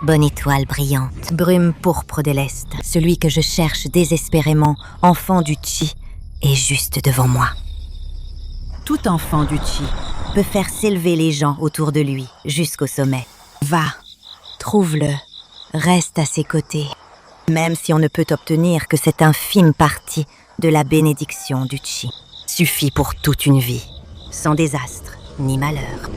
Bonne étoile brillante, brume pourpre de l'Est, celui que je cherche désespérément, enfant du Chi, est juste devant moi. Tout enfant du Chi peut faire s'élever les gens autour de lui jusqu'au sommet. Va, trouve-le, reste à ses côtés, même si on ne peut obtenir que cette infime partie de la bénédiction du Chi. Suffit pour toute une vie, sans désastre ni malheur.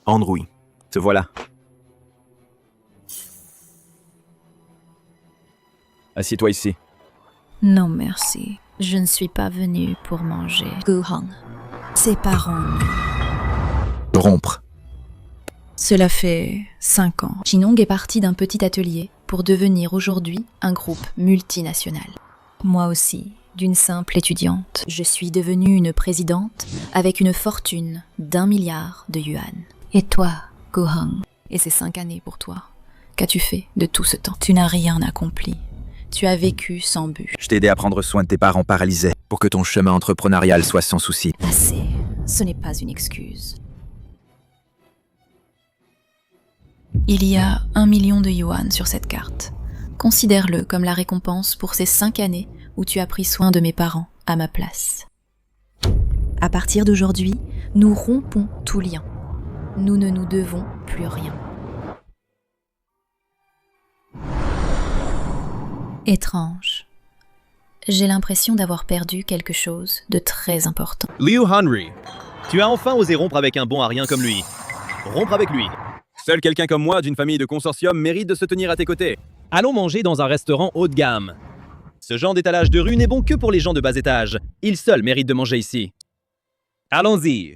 Andrew, te voilà. Assieds-toi ici. Non, merci. Je ne suis pas venue pour manger. Guhang. Séparons-nous. Rompre. Cela fait 5 ans. Chinong est parti d'un petit atelier pour devenir aujourd'hui un groupe multinational. Moi aussi, d'une simple étudiante, je suis devenue une présidente avec une fortune d'1 milliard de yuan. Et toi, Guhang, et ces 5 années pour toi, qu'as-tu fait de tout ce temps? Tu n'as rien accompli. Tu as vécu sans but. Je t'ai aidé à prendre soin de tes parents paralysés pour que ton chemin entrepreneurial soit sans souci. Assez, ce n'est pas une excuse. Il y a 1 million de yuan sur cette carte. Considère-le comme la récompense pour ces 5 années où tu as pris soin de mes parents à ma place. À partir d'aujourd'hui, nous rompons tout lien. Nous ne nous devons plus rien. Étrange. J'ai l'impression d'avoir perdu quelque chose de très important. Liu Henry, tu as enfin osé rompre avec un bon à rien comme lui. Rompre avec lui. Seul quelqu'un comme moi d'une famille de consortium mérite de se tenir à tes côtés. Allons manger dans un restaurant haut de gamme. Ce genre d'étalage de rue n'est bon que pour les gens de bas étage. Ils seuls méritent de manger ici. Allons-y.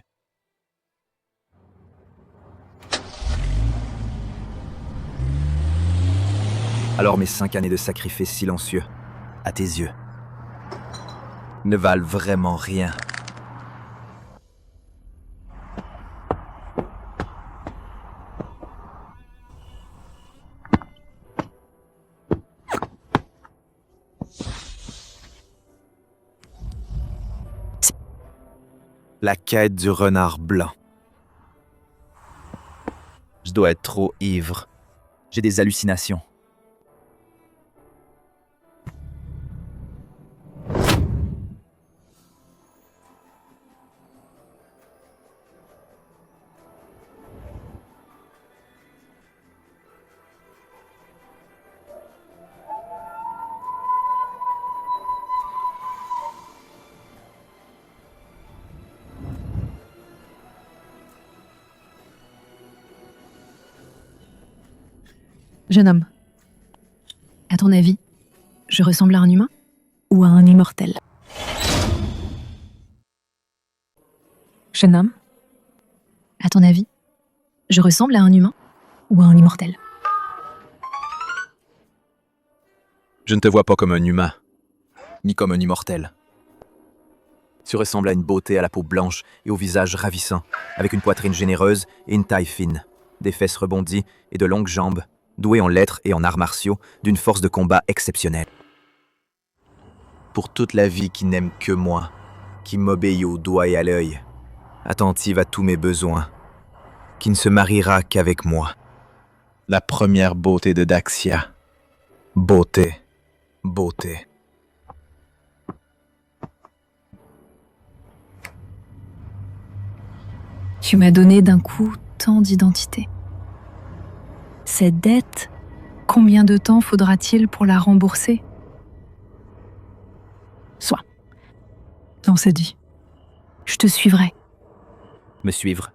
Alors mes 5 années de sacrifice silencieux, à tes yeux, ne valent vraiment rien. La quête du renard blanc. Je dois être trop ivre. J'ai des hallucinations. Jeune homme, à ton avis, je ressemble à un humain ou à un immortel? Jeune homme, à ton avis, je ressemble à un humain ou à un immortel? Je ne te vois pas comme un humain, ni comme un immortel. Tu ressembles à une beauté à la peau blanche et au visage ravissant, avec une poitrine généreuse et une taille fine, des fesses rebondies et de longues jambes, doué en lettres et en arts martiaux, d'une force de combat exceptionnelle. Pour toute la vie qui n'aime que moi, qui m'obéit au doigt et à l'œil, attentive à tous mes besoins, qui ne se mariera qu'avec moi. La première beauté de Daxia. Beauté, beauté. Tu m'as donné d'un coup tant d'identité. Cette dette, combien de temps faudra-t-il pour la rembourser? Soit. On s'est dit. Je te suivrai. Me suivre.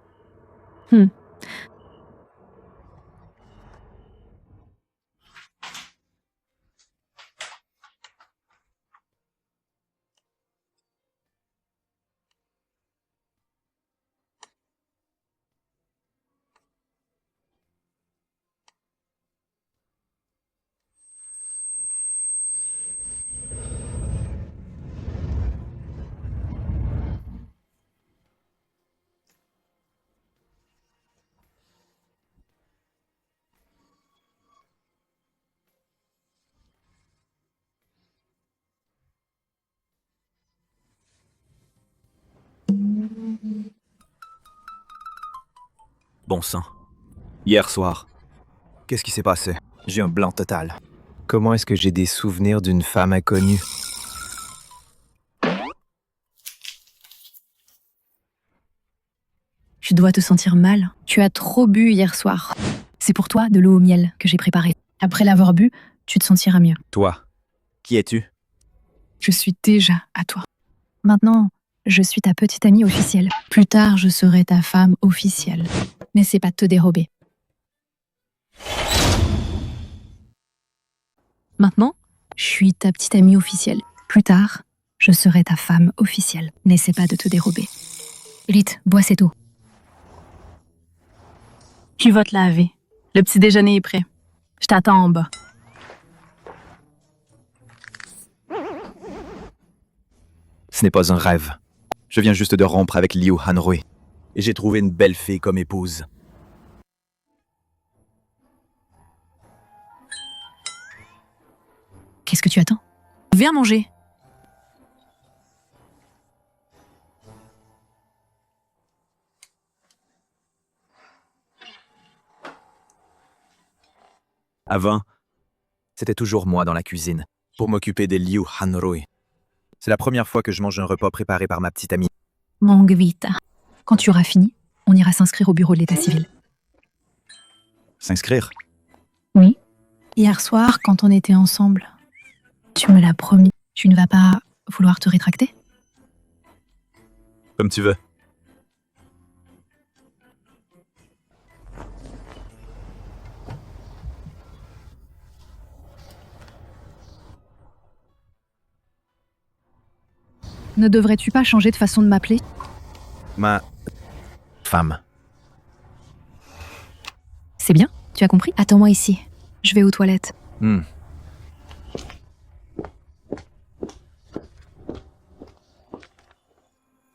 Bon sang. Hier soir. Qu'est-ce qui s'est passé? J'ai un blanc total. Comment est-ce que j'ai des souvenirs d'une femme inconnue? Tu dois te sentir mal. Tu as trop bu hier soir. C'est pour toi de l'eau au miel que j'ai préparée. Après l'avoir bu, tu te sentiras mieux. Toi, qui es-tu? Je suis déjà à toi. Maintenant, je suis ta petite amie officielle. Plus tard, je serai ta femme officielle. N'essaie pas de te dérober. Maintenant, je suis ta petite amie officielle. Plus tard, je serai ta femme officielle. N'essaie pas de te dérober. Vite, bois cette eau. Tu vas te laver. Le petit déjeuner est prêt. Je t'attends en bas. Ce n'est pas un rêve. Je viens juste de rompre avec Liu Hanrui. Et j'ai trouvé une belle fille comme épouse. Qu'est-ce que tu attends? Viens manger. Avant, c'était toujours moi dans la cuisine, pour m'occuper des Liu Hanrui. C'est la première fois que je mange un repas préparé par ma petite amie. Mange vite. Quand tu auras fini, on ira s'inscrire au bureau de l'état civil. S'inscrire? Oui. Hier soir, quand on était ensemble, tu me l'as promis. Tu ne vas pas vouloir te rétracter? Comme tu veux. Ne devrais-tu pas changer de façon de m'appeler? Ma femme. C'est bien, tu as compris? Attends-moi ici. Je vais aux toilettes.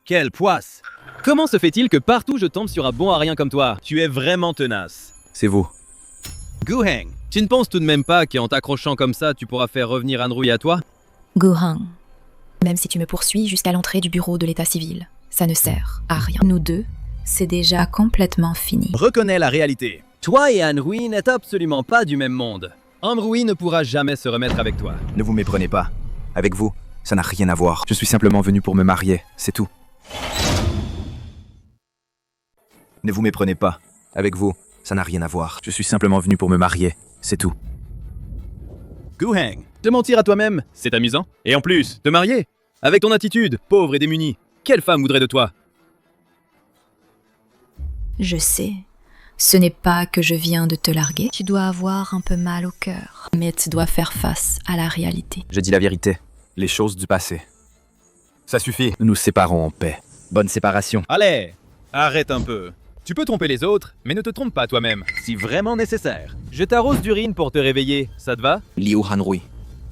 Quelle poisse! Comment se fait-il que partout je tombe sur un bon à rien comme toi? Tu es vraiment tenace. C'est vous. Gu Heng, tu ne penses tout de même pas qu'en t'accrochant comme ça, tu pourras faire revenir Hanrui à toi? Gu Heng, même si tu me poursuis jusqu'à l'entrée du bureau de l'état civil, ça ne sert à rien. Nous deux, c'est déjà complètement fini. Reconnais la réalité. Toi et Hanrui n'êtes absolument pas du même monde. Hanrui ne pourra jamais se remettre avec toi. Ne vous méprenez pas. Avec vous, ça n'a rien à voir. Je suis simplement venu pour me marier, c'est tout. Ne vous méprenez pas. Avec vous, ça n'a rien à voir. Je suis simplement venu pour me marier, c'est tout. Gu Heng, te mentir à toi-même, c'est amusant. Et en plus, te marier? Avec ton attitude, pauvre et démunie, quelle femme voudrait de toi? Je sais, ce n'est pas que je viens de te larguer. Tu dois avoir un peu mal au cœur, mais tu dois faire face à la réalité. Je dis la vérité. Les choses du passé. Ça suffit. Nous nous séparons en paix. Bonne séparation. Allez, arrête un peu. Tu peux tromper les autres, mais ne te trompe pas toi-même, si vraiment nécessaire. Je t'arrose d'urine pour te réveiller, ça te va? Liu Hanrui.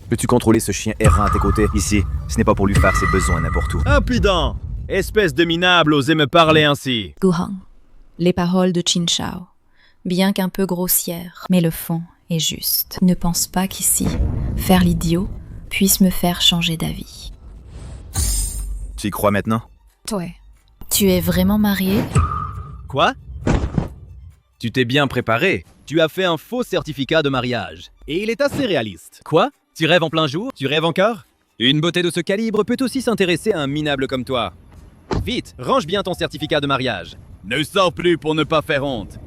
Peux-tu contrôler ce chien errant à tes côtés? Ici, ce n'est pas pour lui faire ses besoins n'importe où. Impudent! Espèce de minable, osez me parler ainsi. Gu Heng, les paroles de Qin Shao, bien qu'un peu grossières, mais le fond est juste. Ne pense pas qu'ici, faire l'idiot puisse me faire changer d'avis. Tu y crois maintenant? Toi, tu es vraiment marié? Quoi? Tu t'es bien préparé. Tu as fait un faux certificat de mariage. Et il est assez réaliste. Quoi? Tu rêves en plein jour? Tu rêves encore? Une beauté de ce calibre peut aussi s'intéresser à un minable comme toi. Vite, range bien ton certificat de mariage. Ne sors plus pour ne pas faire honte.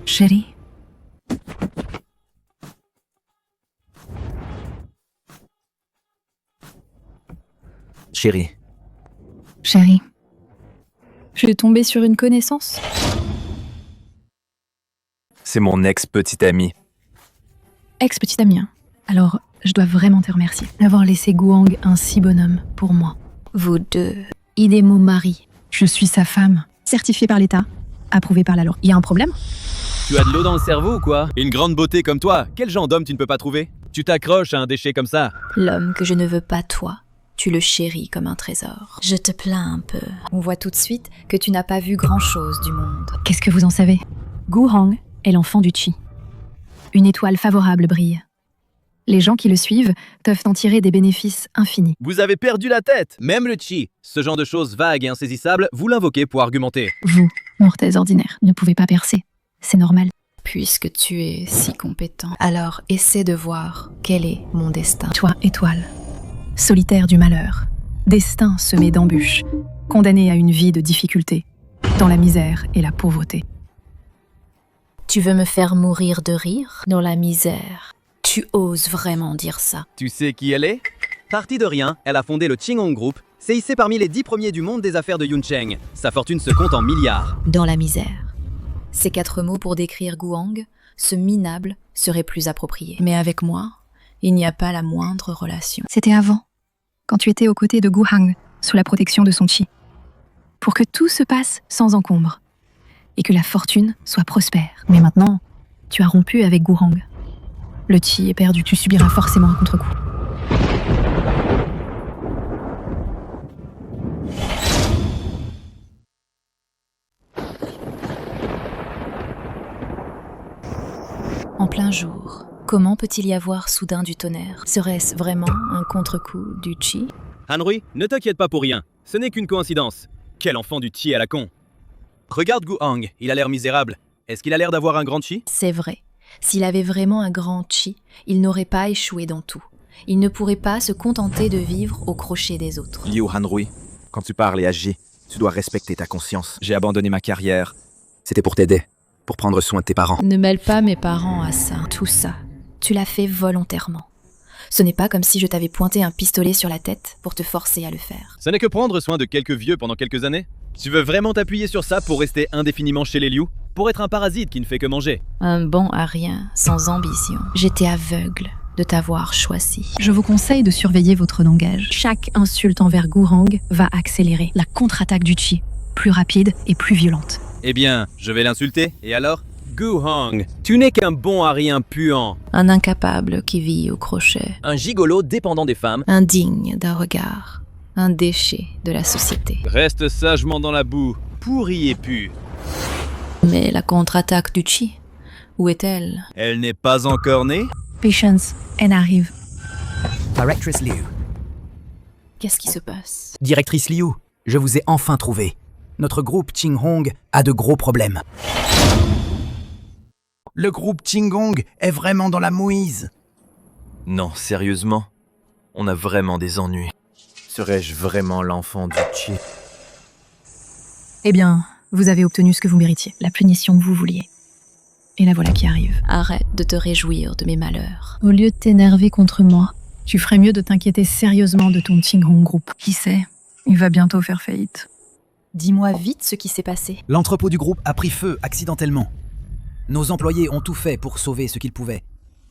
Chérie, Chérie, chérie, je suis tombée sur une connaissance. c'est mon ex-petite amie. Ex-petite amie, hein. Alors, je dois vraiment te remercier d'avoir laissé Guang un si bonhomme pour moi. Vous deux. Il est mon mari. Je suis sa femme. Certifiée par l'État. Approuvée par la loi. Il y a un problème? Tu as de l'eau dans le cerveau ou quoi? Une grande beauté comme toi, quel genre d'homme tu ne peux pas trouver? Tu t'accroches à un déchet comme ça. L'homme que je ne veux pas toi, tu le chéris comme un trésor. Je te plains un peu. On voit tout de suite que tu n'as pas vu grand-chose du monde. Qu'est-ce que vous en savez? Gu Heng est l'enfant du Qi. Une étoile favorable brille. Les gens qui le suivent peuvent en tirer des bénéfices infinis. Vous avez perdu la tête. Même le chi, ce genre de choses vagues et insaisissables, vous l'invoquez pour argumenter. Vous, mortels ordinaires, ne pouvez pas percer. C'est normal. Puisque tu es si compétent, alors essaie de voir quel est mon destin. Toi, étoile, solitaire du malheur, destin semé d'embûches, condamné à une vie de difficultés, dans la misère et la pauvreté. Tu veux me faire mourir de rire dans la misère? Tu oses vraiment dire ça? Tu sais qui elle est? Partie de rien, elle a fondé le Qinghong Group. C'est hissé parmi les 10 premiers du monde des affaires de Yuncheng. Sa fortune se compte en milliards. Dans la misère. Ces 4 mots pour décrire Guhang, ce minable, seraient plus appropriés. Mais avec moi, il n'y a pas la moindre relation. C'était avant, quand tu étais aux côtés de Guhang, sous la protection de son chi. Pour que tout se passe sans encombre, et que la fortune soit prospère. Mais maintenant, tu as rompu avec Guhang. Le chi est perdu, tu subiras forcément un contre-coup. En plein jour, comment peut-il y avoir soudain du tonnerre? Serait-ce vraiment un contre-coup du chi? Hanrui, ne t'inquiète pas pour rien. Ce n'est qu'une coïncidence. Quel enfant du chi à la con. Regarde Guhang, il a l'air misérable. Est-ce qu'il a l'air d'avoir un grand chi? C'est vrai. S'il avait vraiment un grand chi, il n'aurait pas échoué dans tout. Il ne pourrait pas se contenter de vivre au crochet des autres. Liu Hanrui, quand tu parles et agis, tu dois respecter ta conscience. J'ai abandonné ma carrière. C'était pour t'aider, pour prendre soin de tes parents. Ne mêle pas mes parents à ça. Tout ça, tu l'as fait volontairement. Ce n'est pas comme si je t'avais pointé un pistolet sur la tête pour te forcer à le faire. Ce n'est que prendre soin de quelques vieux pendant quelques années. Tu veux vraiment t'appuyer sur ça pour rester indéfiniment chez les Liu? Pour être un parasite qui ne fait que manger? Un bon à rien, sans ambition. J'étais aveugle de t'avoir choisi. Je vous conseille de surveiller votre langage. Chaque insulte envers Guhang va accélérer la contre-attaque du chi, plus rapide et plus violente. Eh bien, je vais l'insulter. Et alors? Guhang, tu n'es qu'un bon à rien puant. Un incapable qui vit au crochet. Un gigolo dépendant des femmes. Indigne d'un regard. Un déchet de la société. Reste sagement dans la boue, pourri et pu. Mais la contre-attaque du chi, où est-elle? Elle n'est pas encore née? Patience, elle arrive. Directrice Liu. Qu'est-ce qui se passe? Directrice Liu, je vous ai enfin trouvé. Notre groupe Qinghong a de gros problèmes. Le groupe Qinghong est vraiment dans la mouise. Non, sérieusement, on a vraiment des ennuis. Serais-je vraiment l'enfant du chi? Eh bien, vous avez obtenu ce que vous méritiez, la punition que vous vouliez. Et la voilà qui arrive. Arrête de te réjouir de mes malheurs. Au lieu de t'énerver contre moi, tu ferais mieux de t'inquiéter sérieusement de ton Qinghong Group. Qui sait, il va bientôt faire faillite. Dis-moi vite ce qui s'est passé. L'entrepôt du groupe a pris feu accidentellement. Nos employés ont tout fait pour sauver ce qu'ils pouvaient.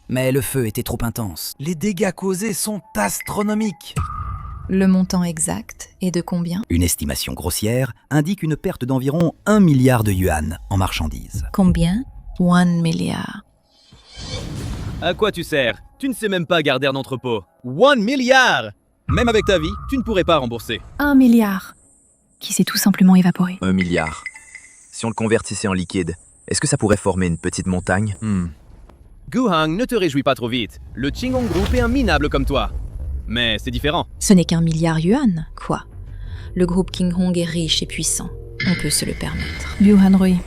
Mais le feu était trop intense. Les dégâts causés sont astronomiques. Le montant exact est de combien? Une estimation grossière indique une perte d'environ 1 milliard de yuan en marchandises. Combien? 1 milliard. À quoi tu sers? Tu ne sais même pas garder un entrepôt. 1 milliard! Même avec ta vie, tu ne pourrais pas rembourser. 1 milliard qui s'est tout simplement évaporé. 1 milliard. Si on le convertissait en liquide, est-ce que ça pourrait former une petite montagne? Guhang, ne te réjouis pas trop vite. Le Qinghong Group est un minable comme toi. Mais c'est différent. Ce n'est qu'1 milliard yuan, quoi. Le groupe Qinghong est riche et puissant. On peut se le permettre. Liu Hanrui,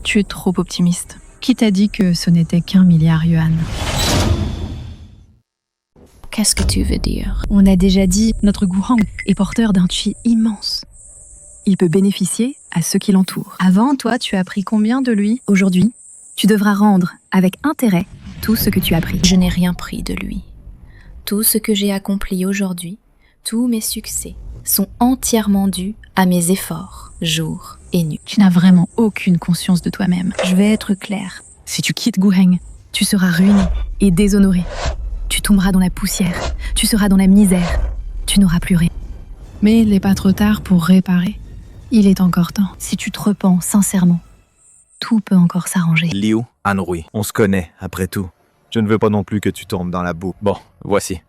tu es trop optimiste. Qui t'a dit que ce n'était qu'1 milliard yuan? Qu'est-ce que tu veux dire? On a déjà dit, notre Guhang est porteur d'un chi immense. Il peut bénéficier à ceux qui l'entourent. Avant, toi, tu as pris combien de lui? Aujourd'hui, tu devras rendre avec intérêt tout ce que tu as pris. Je n'ai rien pris de lui. Tout ce que j'ai accompli aujourd'hui, tous mes succès, sont entièrement dus à mes efforts, jour et nuit. Tu n'as vraiment aucune conscience de toi-même. Je vais être claire. Si tu quittes Guhang, tu seras ruiné et déshonoré. Tu tomberas dans la poussière. Tu seras dans la misère. Tu n'auras plus rien. Mais il n'est pas trop tard pour réparer. Il est encore temps. Si tu te repens sincèrement, tout peut encore s'arranger. Liu Hanrui, on se connaît, après tout. Je ne veux pas non plus que tu tombes dans la boue. Bon, voici.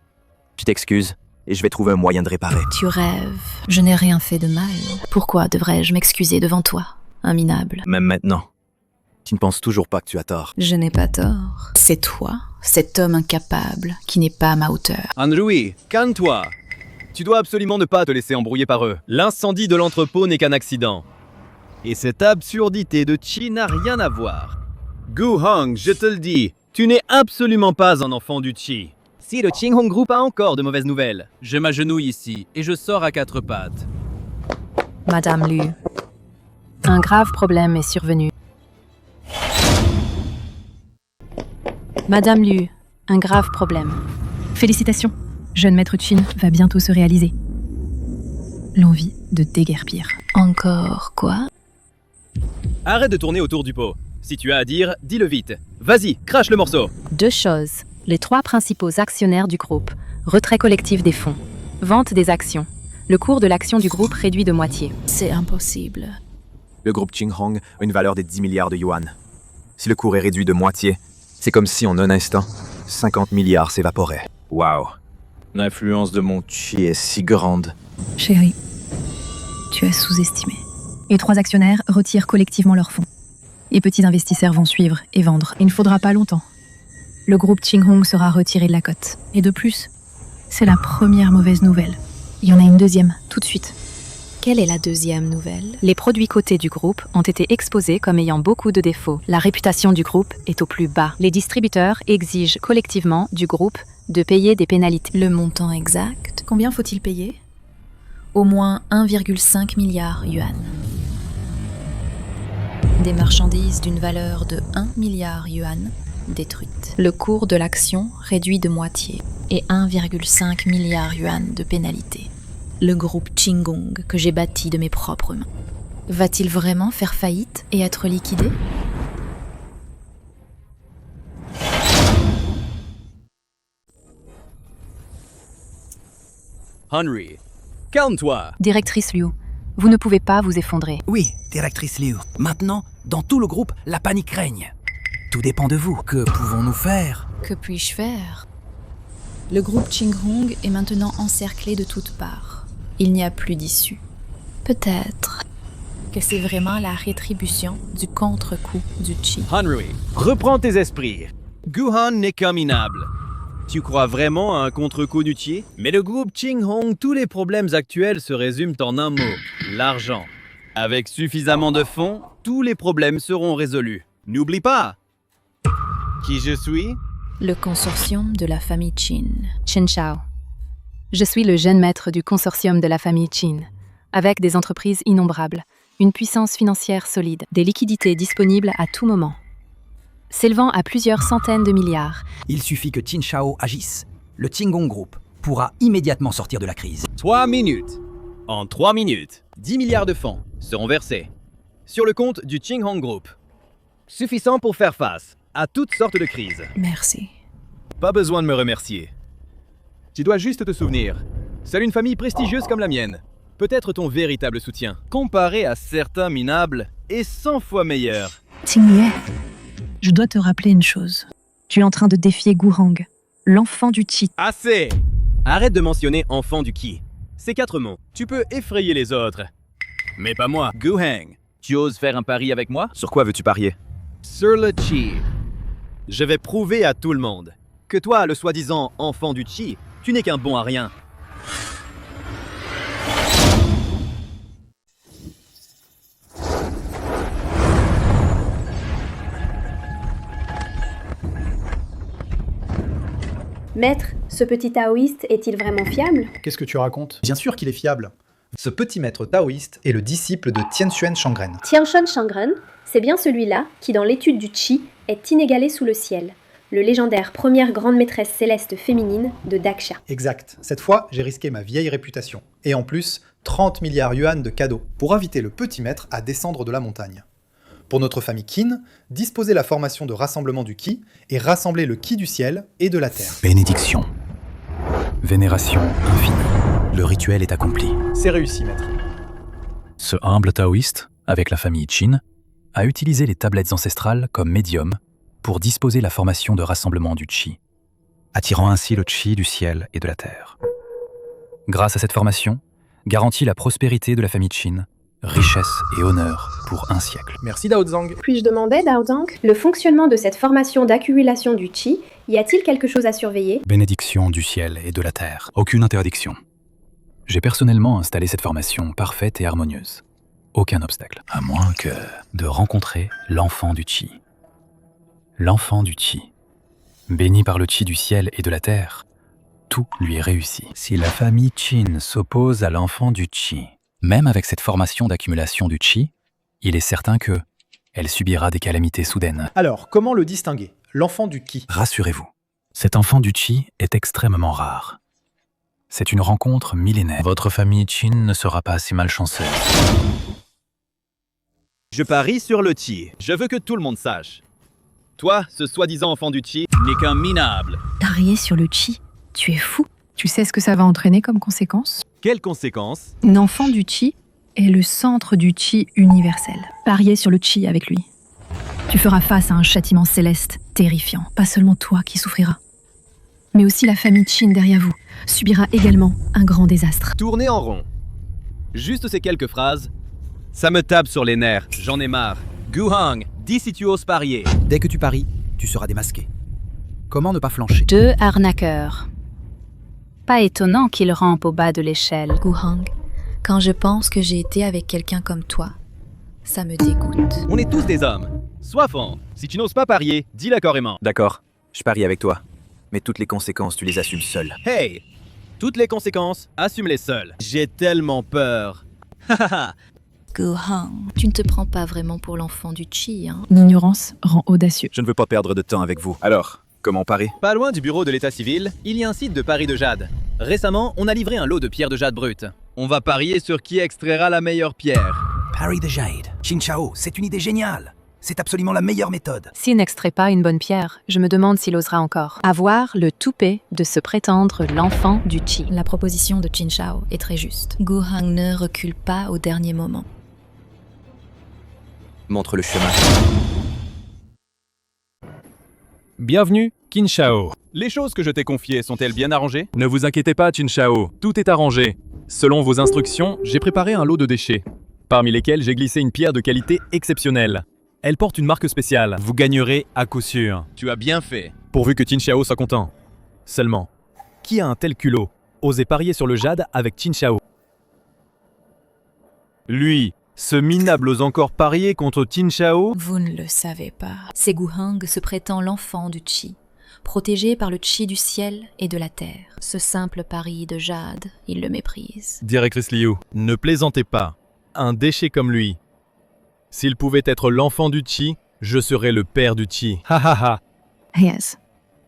Tu t'excuses, et je vais trouver un moyen de réparer. Tu rêves. Je n'ai rien fait de mal. Pourquoi devrais-je m'excuser devant toi, un minable? Même maintenant, Tu ne penses toujours pas que tu as tort. Je n'ai pas tort. C'est toi, cet homme incapable, qui n'est pas à ma hauteur. Andrew, calme-toi. Tu dois absolument ne pas te laisser embrouiller par eux. L'incendie de l'entrepôt n'est qu'un accident. Et cette absurdité de Chi n'a rien à voir. Gu Hong, je te le dis, tu n'es absolument pas un enfant du Chi. Si le Qing Hong Group a encore de mauvaises nouvelles. Je m'agenouille ici et je sors à quatre pattes. Madame Lu, un grave problème est survenu. Madame Lu, un grave problème. Félicitations, jeune maître Qin va bientôt se réaliser. L'envie de déguerpir. Encore quoi? Arrête de tourner autour du pot. Si tu as à dire, dis-le vite. Vas-y, crache le morceau. 2 choses. Les 3 principaux actionnaires du groupe. Retrait collectif des fonds. Vente des actions. Le cours de l'action du groupe réduit de moitié. C'est impossible. Le groupe Qing Hong a une valeur de 10 milliards de yuan. Si le cours est réduit de moitié, c'est comme si en un instant, 50 milliards s'évaporaient. Waouh. L'influence de mon chi est si grande. Chérie, tu as sous-estimé. Et 3 actionnaires retirent collectivement leurs fonds. Et petits investisseurs vont suivre et vendre. Il ne faudra pas longtemps. Le groupe Qing Hong sera retiré de la cote. Et de plus, c'est la première mauvaise nouvelle. Il y en a une deuxième, tout de suite. Quelle est la deuxième nouvelle? Les produits cotés du groupe ont été exposés comme ayant beaucoup de défauts. La réputation du groupe est au plus bas. Les distributeurs exigent collectivement du groupe de payer des pénalités. Le montant exact? Combien faut-il payer? Au moins 1,5 milliard yuan. Des marchandises d'une valeur de 1 milliard yuan détruites. Le cours de l'action réduit de moitié et 1,5 milliard yuan de pénalité. Le groupe Qing Hong que j'ai bâti de mes propres mains. Va-t-il vraiment faire faillite et être liquidé? Henry, calme-toi. Directrice Liu, vous ne pouvez pas vous effondrer. Oui, directrice Liu. Maintenant, dans tout le groupe, la panique règne. Tout dépend de vous. Que pouvons-nous faire? Que puis-je faire? Le groupe Qing Hong est maintenant encerclé de toutes parts. Il n'y a plus d'issue. Peut-être que c'est vraiment la rétribution du contre-coup du Qi. Henry, reprends tes esprits. Guhan n'est qu'un minable. Tu crois vraiment à un contre-coup du Qi? Mais le groupe Qing Hong, tous les problèmes actuels se résument en un mot, l'argent. Avec suffisamment de fonds, tous les problèmes seront résolus. N'oublie pas qui je suis. Le consortium de la famille Qin. Chen Shao. Je suis le jeune maître du consortium de la famille Qin, avec des entreprises innombrables, une puissance financière solide, des liquidités disponibles à tout moment, s'élevant à plusieurs centaines de milliards. Il suffit que Qin Shao agisse. Le Qing Hong Group pourra immédiatement sortir de la crise. 3 minutes. En 3 minutes, 10 milliards de fonds seront versés sur le compte du Qing Hong Group. Suffisant pour faire face à toutes sortes de crises. Merci. Pas besoin de me remercier. Tu dois juste te souvenir, seule une famille prestigieuse comme la mienne peut être ton véritable soutien. Comparé à certains minables, est 100 fois meilleur. Ting Ye, je dois te rappeler une chose. Tu es en train de défier Gu Hong, l'enfant du Qi. Assez! Arrête de mentionner enfant du Qi. Ces 4 mots, tu peux effrayer les autres. Mais pas moi. Gu Heng, tu oses faire un pari avec moi? Sur quoi veux-tu parier? Sur le Qi. Je vais prouver à tout le monde que toi, le soi-disant enfant du Qi, tu n'es qu'un bon à rien. Maître, ce petit taoïste est-il vraiment fiable? Qu'est-ce que tu racontes? Bien sûr qu'il est fiable. Ce petit maître taoïste est le disciple de Tianxuan Shangren. Tianxuan Shangren, c'est bien celui-là qui, dans l'étude du Qi, est inégalé sous le ciel. Le légendaire première grande maîtresse céleste féminine de Daxia. Exact. Cette fois, j'ai risqué ma vieille réputation. Et en plus, 30 milliards yuan de cadeaux pour inviter le petit maître à descendre de la montagne. Pour notre famille Qin, disposer la formation de rassemblement du Qi et rassembler le Qi du ciel et de la terre. Bénédiction. Vénération infinie. Le rituel est accompli. C'est réussi, maître. Ce humble taoïste, avec la famille Qin, a utilisé les tablettes ancestrales comme médium pour disposer la formation de rassemblement du Qi, attirant ainsi le Qi du ciel et de la terre. Grâce à cette formation, garantit la prospérité de la famille Qin, richesse et honneur pour un siècle. Merci Dao Zhang. Puis-je demander, Dao Zhang, le fonctionnement de cette formation d'accumulation du Qi, y a-t-il quelque chose à surveiller? Bénédiction du ciel et de la terre. Aucune interdiction. J'ai personnellement installé cette formation parfaite et harmonieuse. Aucun obstacle. À moins que de rencontrer l'enfant du Qi. L'enfant du Qi. Béni par le Qi du ciel et de la terre, tout lui est réussi. Si la famille Qin s'oppose à l'enfant du Qi, même avec cette formation d'accumulation du Qi, il est certain que elle subira des calamités soudaines. Alors, comment le distinguer? L'enfant du Qi. Rassurez-vous, cet enfant du Qi est extrêmement rare. C'est une rencontre millénaire. Votre famille Qin ne sera pas si malchanceuse. Je parie sur le Qi. Je veux que tout le monde sache. Toi, ce soi-disant enfant du Qi, n'est qu'un minable. Parier sur le Qi, tu es fou. Tu sais ce que ça va entraîner comme conséquence? Quelles conséquences? L'enfant du Qi est le centre du Qi universel. Parier sur le Qi avec lui. Tu feras face à un châtiment céleste terrifiant. Pas seulement toi qui souffriras, mais aussi la famille Qin derrière vous subira également un grand désastre. Tourner en rond. Juste ces quelques phrases, ça me tape sur les nerfs. J'en ai marre. Guhang, dis si tu oses parier. Dès que tu paries, tu seras démasqué. Comment ne pas flancher? 2 arnaqueurs. Pas étonnant qu'ils rampent au bas de l'échelle. Guhang, quand je pense que j'ai été avec quelqu'un comme toi, ça me dégoûte. On est tous des hommes. Sois franc. Si tu n'oses pas parier, dis-le carrément. D'accord, je parie avec toi. Mais toutes les conséquences, tu les assumes seul. Hey! Toutes les conséquences, assume-les seul. J'ai tellement peur. Guhang, tu ne te prends pas vraiment pour l'enfant du Qi, hein? L'ignorance rend audacieux. Je ne veux pas perdre de temps avec vous. Alors, comment parer? Pas loin du bureau de l'état civil, il y a un site de paris de jade. Récemment, on a livré un lot de pierres de jade brutes. On va parier sur qui extraira la meilleure pierre. Paris de jade. Qin Shao, c'est une idée géniale. C'est absolument la meilleure méthode. S'il n'extrait pas une bonne pierre, je me demande s'il osera encore avoir le toupet de se prétendre l'enfant du Qi. La proposition de Qin Shao est très juste. Guhang ne recule pas au dernier moment. Montre le chemin. Bienvenue, Qin Shao. Les choses que je t'ai confiées sont-elles bien arrangées? Ne vous inquiétez pas, Qin Shao, tout est arrangé. Selon vos instructions, j'ai préparé un lot de déchets, parmi lesquels j'ai glissé une pierre de qualité exceptionnelle. Elle porte une marque spéciale. Vous gagnerez à coup sûr. Tu as bien fait. Pourvu que Qin Shao soit content. Seulement, qui a un tel culot? Osez parier sur le jade avec Qin Shao. Lui, ce minable ose encore parier contre Qin Shao? Vous ne le savez pas. C'est Guhang se prétend l'enfant du Qi, protégé par le Qi du ciel et de la terre. Ce simple pari de jade, il le méprise. Directrice Liu, ne plaisantez pas. Un déchet comme lui. S'il pouvait être l'enfant du Qi, je serais le père du Qi. Ha ha ha. Yes.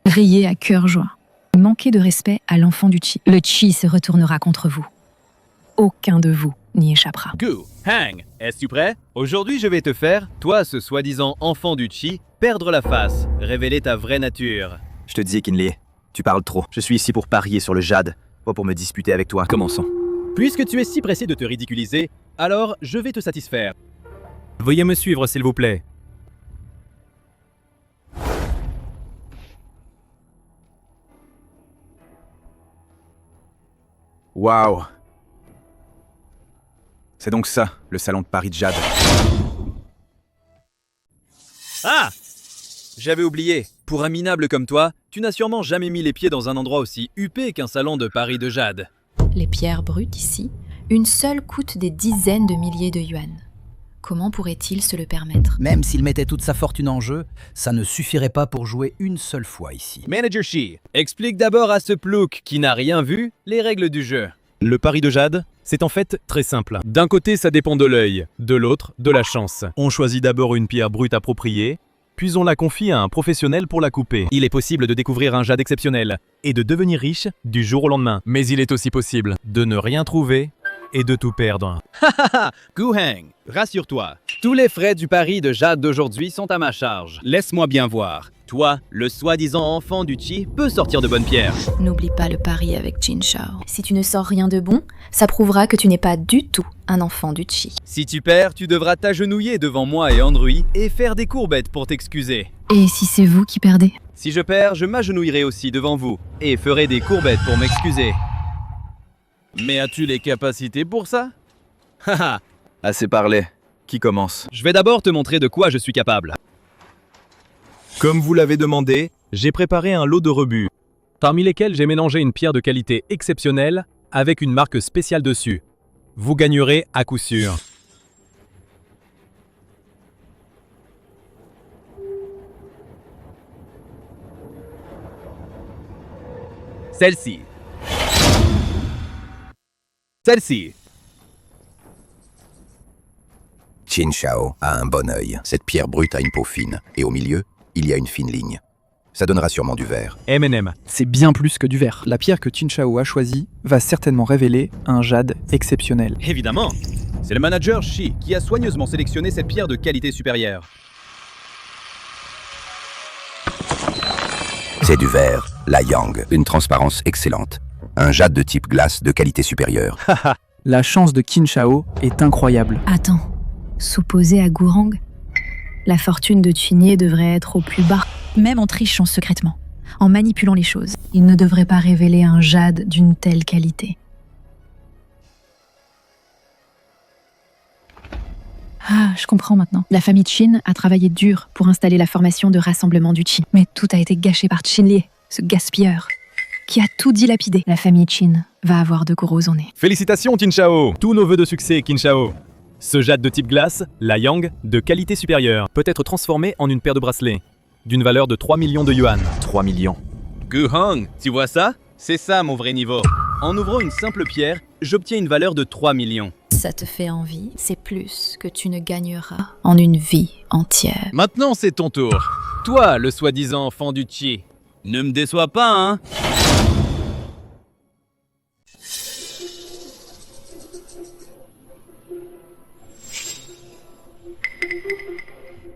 Riez à cœur joie. Manquez de respect à l'enfant du Qi. Le Qi se retournera contre vous. Aucun de vous n'y échappera. Gu, Hang, es-tu prêt? Aujourd'hui, je vais te faire, toi ce soi-disant enfant du Qi, perdre la face, révéler ta vraie nature. Je te dis, Qinli, tu parles trop. Je suis ici pour parier sur le jade, pas pour me disputer avec toi. Commençons. Puisque tu es si pressé de te ridiculiser, alors je vais te satisfaire. Veuillez me suivre, s'il vous plaît. Waouh! C'est donc ça, le salon de Paris de jade. Ah! J'avais oublié. Pour un minable comme toi, tu n'as sûrement jamais mis les pieds dans un endroit aussi huppé qu'un salon de Paris de jade. Les pierres brutes ici, une seule coûte des dizaines de milliers de yuan. Comment pourrait-il se le permettre? Même s'il mettait toute sa fortune en jeu, ça ne suffirait pas pour jouer une seule fois ici. Manager Shi, explique d'abord à ce plouc qui n'a rien vu les règles du jeu. Le pari de jade, c'est en fait très simple. D'un côté, ça dépend de l'œil, de l'autre, de la chance. On choisit d'abord une pierre brute appropriée, puis on la confie à un professionnel pour la couper. Il est possible de découvrir un jade exceptionnel et de devenir riche du jour au lendemain. Mais il est aussi possible de ne rien trouver et de tout perdre. Hahaha, Guhang, rassure-toi. Tous les frais du pari de jade d'aujourd'hui sont à ma charge. Laisse-moi bien voir. Toi, le soi-disant enfant du Qi, peut sortir de bonnes pierres. N'oublie pas le pari avec Qin Shao. Si tu ne sors rien de bon, ça prouvera que tu n'es pas du tout un enfant du Qi. Si tu perds, tu devras t'agenouiller devant moi et Andrew et faire des courbettes pour t'excuser. Et si c'est vous qui perdez? Si je perds, je m'agenouillerai aussi devant vous et ferai des courbettes pour m'excuser. Mais as-tu les capacités pour ça? Haha. Assez parlé. Qui commence? Je vais d'abord te montrer de quoi je suis capable. Comme vous l'avez demandé, J'ai préparé un lot de rebuts, parmi lesquels j'ai mélangé une pierre de qualité exceptionnelle avec une marque spéciale dessus. Vous gagnerez à coup sûr. Celle-ci. Celle-ci. Qin Shao a un bon œil. Cette pierre brute a une peau fine, et au milieu, il y a une fine ligne. Ça donnera sûrement du verre. M&M. C'est bien plus que du verre. La pierre que Qin Shao a choisie va certainement révéler un jade exceptionnel. Évidemment. C'est le manager Shi qui a soigneusement sélectionné cette pierre de qualité supérieure. C'est du verre, la Yang, une transparence excellente. Un jade de type glace de qualité supérieure. La chance de Qin Shao est incroyable. Attends, s'opposer à Gourang? La fortune de Chinier devrait être au plus bas. Même en trichant secrètement, en manipulant les choses, il ne devrait pas révéler un jade d'une telle qualité. Ah, je comprends maintenant. La famille Qin a travaillé dur pour installer la formation de rassemblement du Qi. Mais tout a été gâché par Qinlie, ce gaspilleur, qui a tout dilapidé. La famille Qin va avoir de gros ennuis. Félicitations Qin Shao. Tous nos vœux de succès Qin Shao. Ce jade de type glace, la Yang, de qualité supérieure, peut être transformé en une paire de bracelets, d'une valeur de 3 millions de yuan. 3 millions. Guhang, tu vois ça? C'est ça mon vrai niveau. En ouvrant une simple pierre, j'obtiens une valeur de 3 millions. Ça te fait envie, c'est plus que tu ne gagneras en une vie entière. Maintenant c'est ton tour. Toi, le soi-disant enfant du Qi. Ne me déçois pas, hein?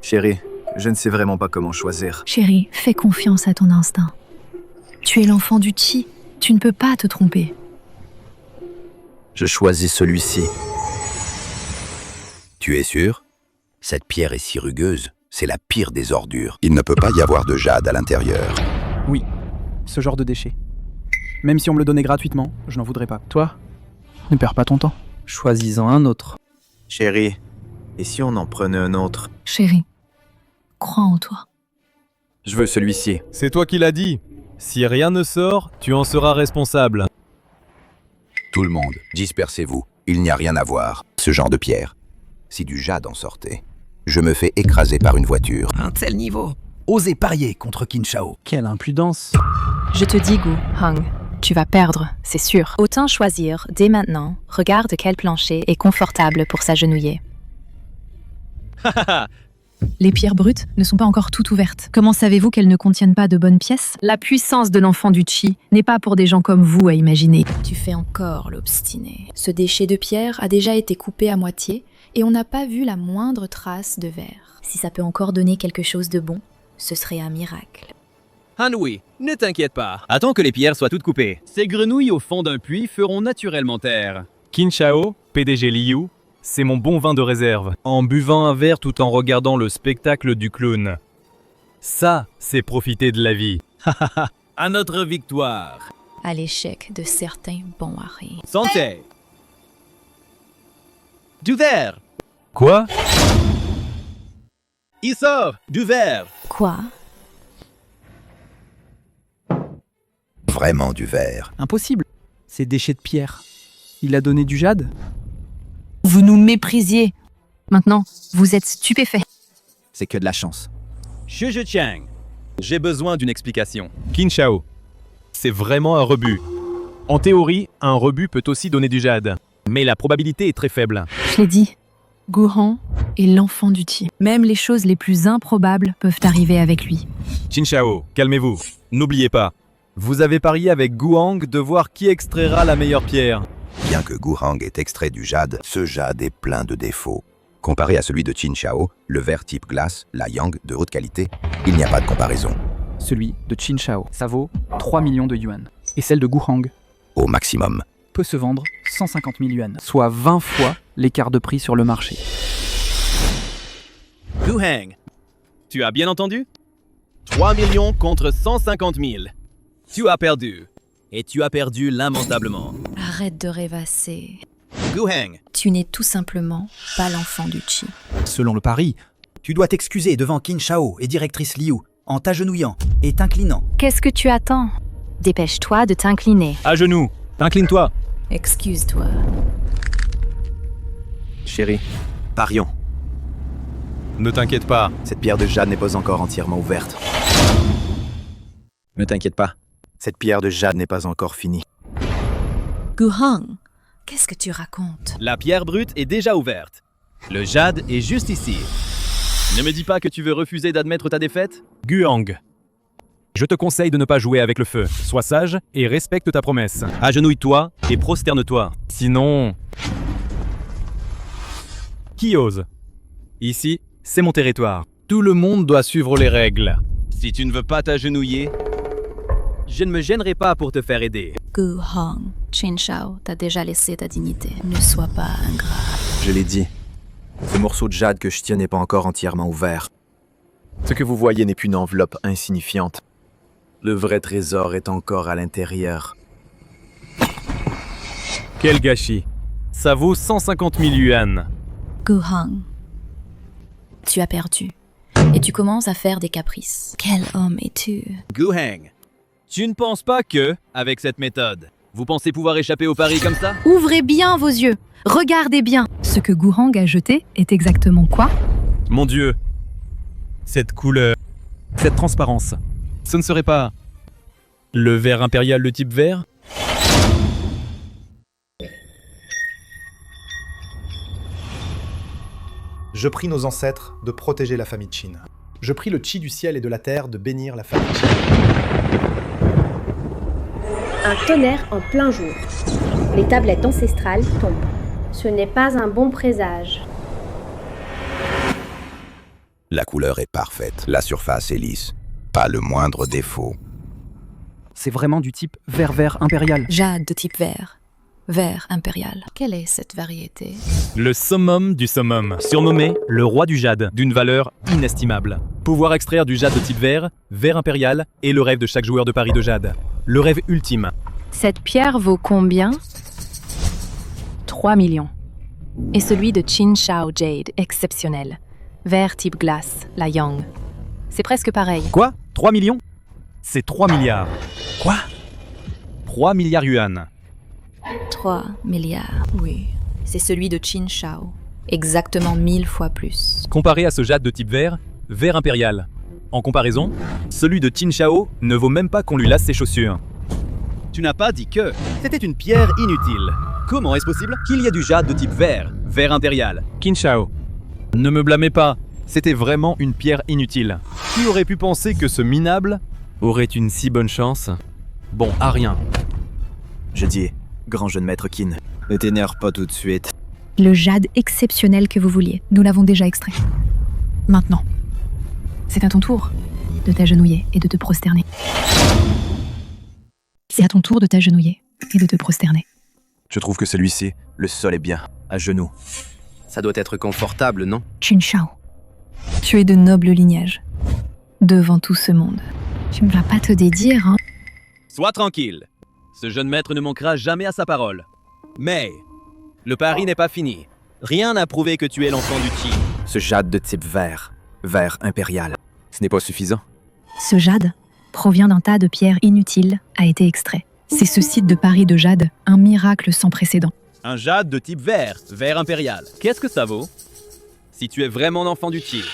Chérie, je ne sais vraiment pas comment choisir. Chérie, fais confiance à ton instinct. Tu es l'enfant du Qi, tu ne peux pas te tromper. Je choisis celui-ci. Tu es sûr? Cette pierre est si rugueuse, c'est la pire des ordures. Il ne peut pas y avoir de jade à l'intérieur. Oui, ce genre de déchet. Même si on me le donnait gratuitement, je n'en voudrais pas. Toi, ne perds pas ton temps. Choisis-en un autre. Chérie, et si on en prenait un autre? Chérie, crois en toi. Je veux celui-ci. C'est toi qui l'as dit. Si rien ne sort, tu en seras responsable. Tout le monde, dispersez-vous. Il n'y a rien à voir. Ce genre de pierre. Si du jade en sortait, je me fais écraser par une voiture. Un tel niveau. Osez parier contre Qin Shao. Quelle impudence. Je te dis, Gu Hang, tu vas perdre, c'est sûr. Autant choisir dès maintenant. Regarde quel plancher est confortable pour s'agenouiller. Les pierres brutes ne sont pas encore toutes ouvertes. Comment savez-vous qu'elles ne contiennent pas de bonnes pièces? La puissance de l'enfant du Qi n'est pas pour des gens comme vous à imaginer. Tu fais encore l'obstiné. Ce déchet de pierre a déjà été coupé à moitié et on n'a pas vu la moindre trace de verre. Si ça peut encore donner quelque chose de bon, ce serait un miracle. Hanui, ne t'inquiète pas. Attends que les pierres soient toutes coupées. Ces grenouilles au fond d'un puits feront naturellement taire. Qin Shao, PDG Liu, c'est mon bon vin de réserve. En buvant un verre tout en regardant le spectacle du clown. Ça, c'est profiter de la vie. À notre victoire. À l'échec de certains bons à rien. Santé. Du verre. Quoi? Il sort du verre. Quoi? Vraiment du verre. Impossible. Ces déchets de pierre. Il a donné du jade? Vous nous méprisiez. Maintenant, vous êtes stupéfaits. C'est que de la chance. Xu Zhiqiang, j'ai besoin d'une explication. Qin Shao, c'est vraiment un rebut. En théorie, un rebut peut aussi donner du jade, mais la probabilité est très faible. Je l'ai dit, Gourang est l'enfant du Qi. Même les choses les plus improbables peuvent arriver avec lui. Qin Shao, calmez-vous. N'oubliez pas, vous avez parié avec Guhang de voir qui extraira la meilleure pierre. Bien que Guhang ait extrait du jade, ce jade est plein de défauts. Comparé à celui de Qin Shao, le verre type glace, la Yang de haute qualité, il n'y a pas de comparaison. Celui de Qin Shao, ça vaut 3 millions de yuan. Et celle de Guhang Au maximum. peut se vendre 150 000 yuan, soit 20 fois l'écart de prix sur le marché. Guhang, tu as bien entendu? 3 millions contre 150 000. Tu as perdu. Et tu as perdu lamentablement. Arrête de rêvasser. Guheng. Tu n'es tout simplement pas l'enfant du Qi. Selon le pari, tu dois t'excuser devant Qin Shao et directrice Liu en t'agenouillant et t'inclinant. Qu'est-ce que tu attends? Dépêche-toi de t'incliner. À genoux. Incline-toi. Excuse-toi. Chérie, parions. Ne t'inquiète pas. Cette pierre de jade n'est pas encore entièrement ouverte. Ne t'inquiète pas. Cette pierre de jade n'est pas encore finie. Guheng, qu'est-ce que tu racontes? La pierre brute est déjà ouverte. Le jade est juste ici. Ne me dis pas que tu veux refuser d'admettre ta défaite? Guheng. Je te conseille de ne pas jouer avec le feu. Sois sage et respecte ta promesse. Agenouille-toi et prosterne-toi. Sinon... Qui ose? Ici, c'est mon territoire. Tout le monde doit suivre les règles. Si tu ne veux pas t'agenouiller, je ne me gênerai pas pour te faire aider. Guheng, Qin Shao t'a déjà laissé ta dignité. Ne sois pas ingrat. Je l'ai dit. Ce morceau de jade que je tiens n'est pas encore entièrement ouvert. Ce que vous voyez n'est qu'une enveloppe insignifiante. Le vrai trésor est encore à l'intérieur. Quel gâchis. Ça vaut 150 000 yuan. Guheng, tu as perdu. Et tu commences à faire des caprices. Quel homme es-tu? Guheng, tu ne penses pas que, avec cette méthode, vous pensez pouvoir échapper au pari comme ça? Ouvrez bien vos yeux. Regardez bien. Ce que Guheng a jeté est exactement quoi? Mon Dieu. Cette couleur. Cette transparence. Ce ne serait pas... le verre impérial de type vert? Je prie nos ancêtres de protéger la famille Qin. Je prie le Qi du ciel et de la terre de bénir la famille Qin. Un tonnerre en plein jour. Les tablettes ancestrales tombent. Ce n'est pas un bon présage. La couleur est parfaite, la surface est lisse. Pas le moindre défaut. C'est vraiment du type vert impérial. Jade de type vert. Vert impérial. Quelle est cette variété? Le summum du summum, surnommé le roi du jade, d'une valeur inestimable. Pouvoir extraire du jade de type vert, vert impérial, est le rêve de chaque joueur de pari de jade. Le rêve ultime. Cette pierre vaut combien? 3 millions. Et celui de Qin Shao Jade, exceptionnel. Vert type glace, la Yang. C'est presque pareil. Quoi? 3 millions? C'est 3 milliards. Quoi? 3 milliards yuan. 3 milliards, oui. C'est celui de Qin Shao. Exactement 1000 fois plus. Comparé à ce jade de type vert, vert impérial. En comparaison, celui de Qin Shao ne vaut même pas qu'on lui lasse ses chaussures. Tu n'as pas dit que c'était une pierre inutile. Comment est-ce possible qu'il y ait du jade de type vert, vert impérial? Qin Shao, ne me blâmez pas, c'était vraiment une pierre inutile. Qui aurait pu penser que ce minable aurait une si bonne chance? Bon, à rien. Je dis, grand jeune maître Qin, ne t'énerve pas tout de suite. Le jade exceptionnel que vous vouliez, nous l'avons déjà extrait. Maintenant, c'est à ton tour de t'agenouiller et de te prosterner. C'est à ton tour de t'agenouiller et de te prosterner. Je trouve que celui-ci, le sol est bien, à genoux. Ça doit être confortable, non? Qin Shao, tu es de noble lignage. Devant tout ce monde. Tu ne vas pas te dédire, hein? Sois tranquille. Ce jeune maître ne manquera jamais à sa parole. Mais, le pari n'est pas fini. Rien n'a prouvé que tu es l'enfant du Qi. Ce jade de type vert, vert impérial, ce n'est pas suffisant. Ce jade provient d'un tas de pierres inutiles, a été extrait. C'est ce site de pari de jade, un miracle sans précédent. Un jade de type vert, vert impérial. Qu'est-ce que ça vaut? Si tu es vraiment l'enfant du Qi,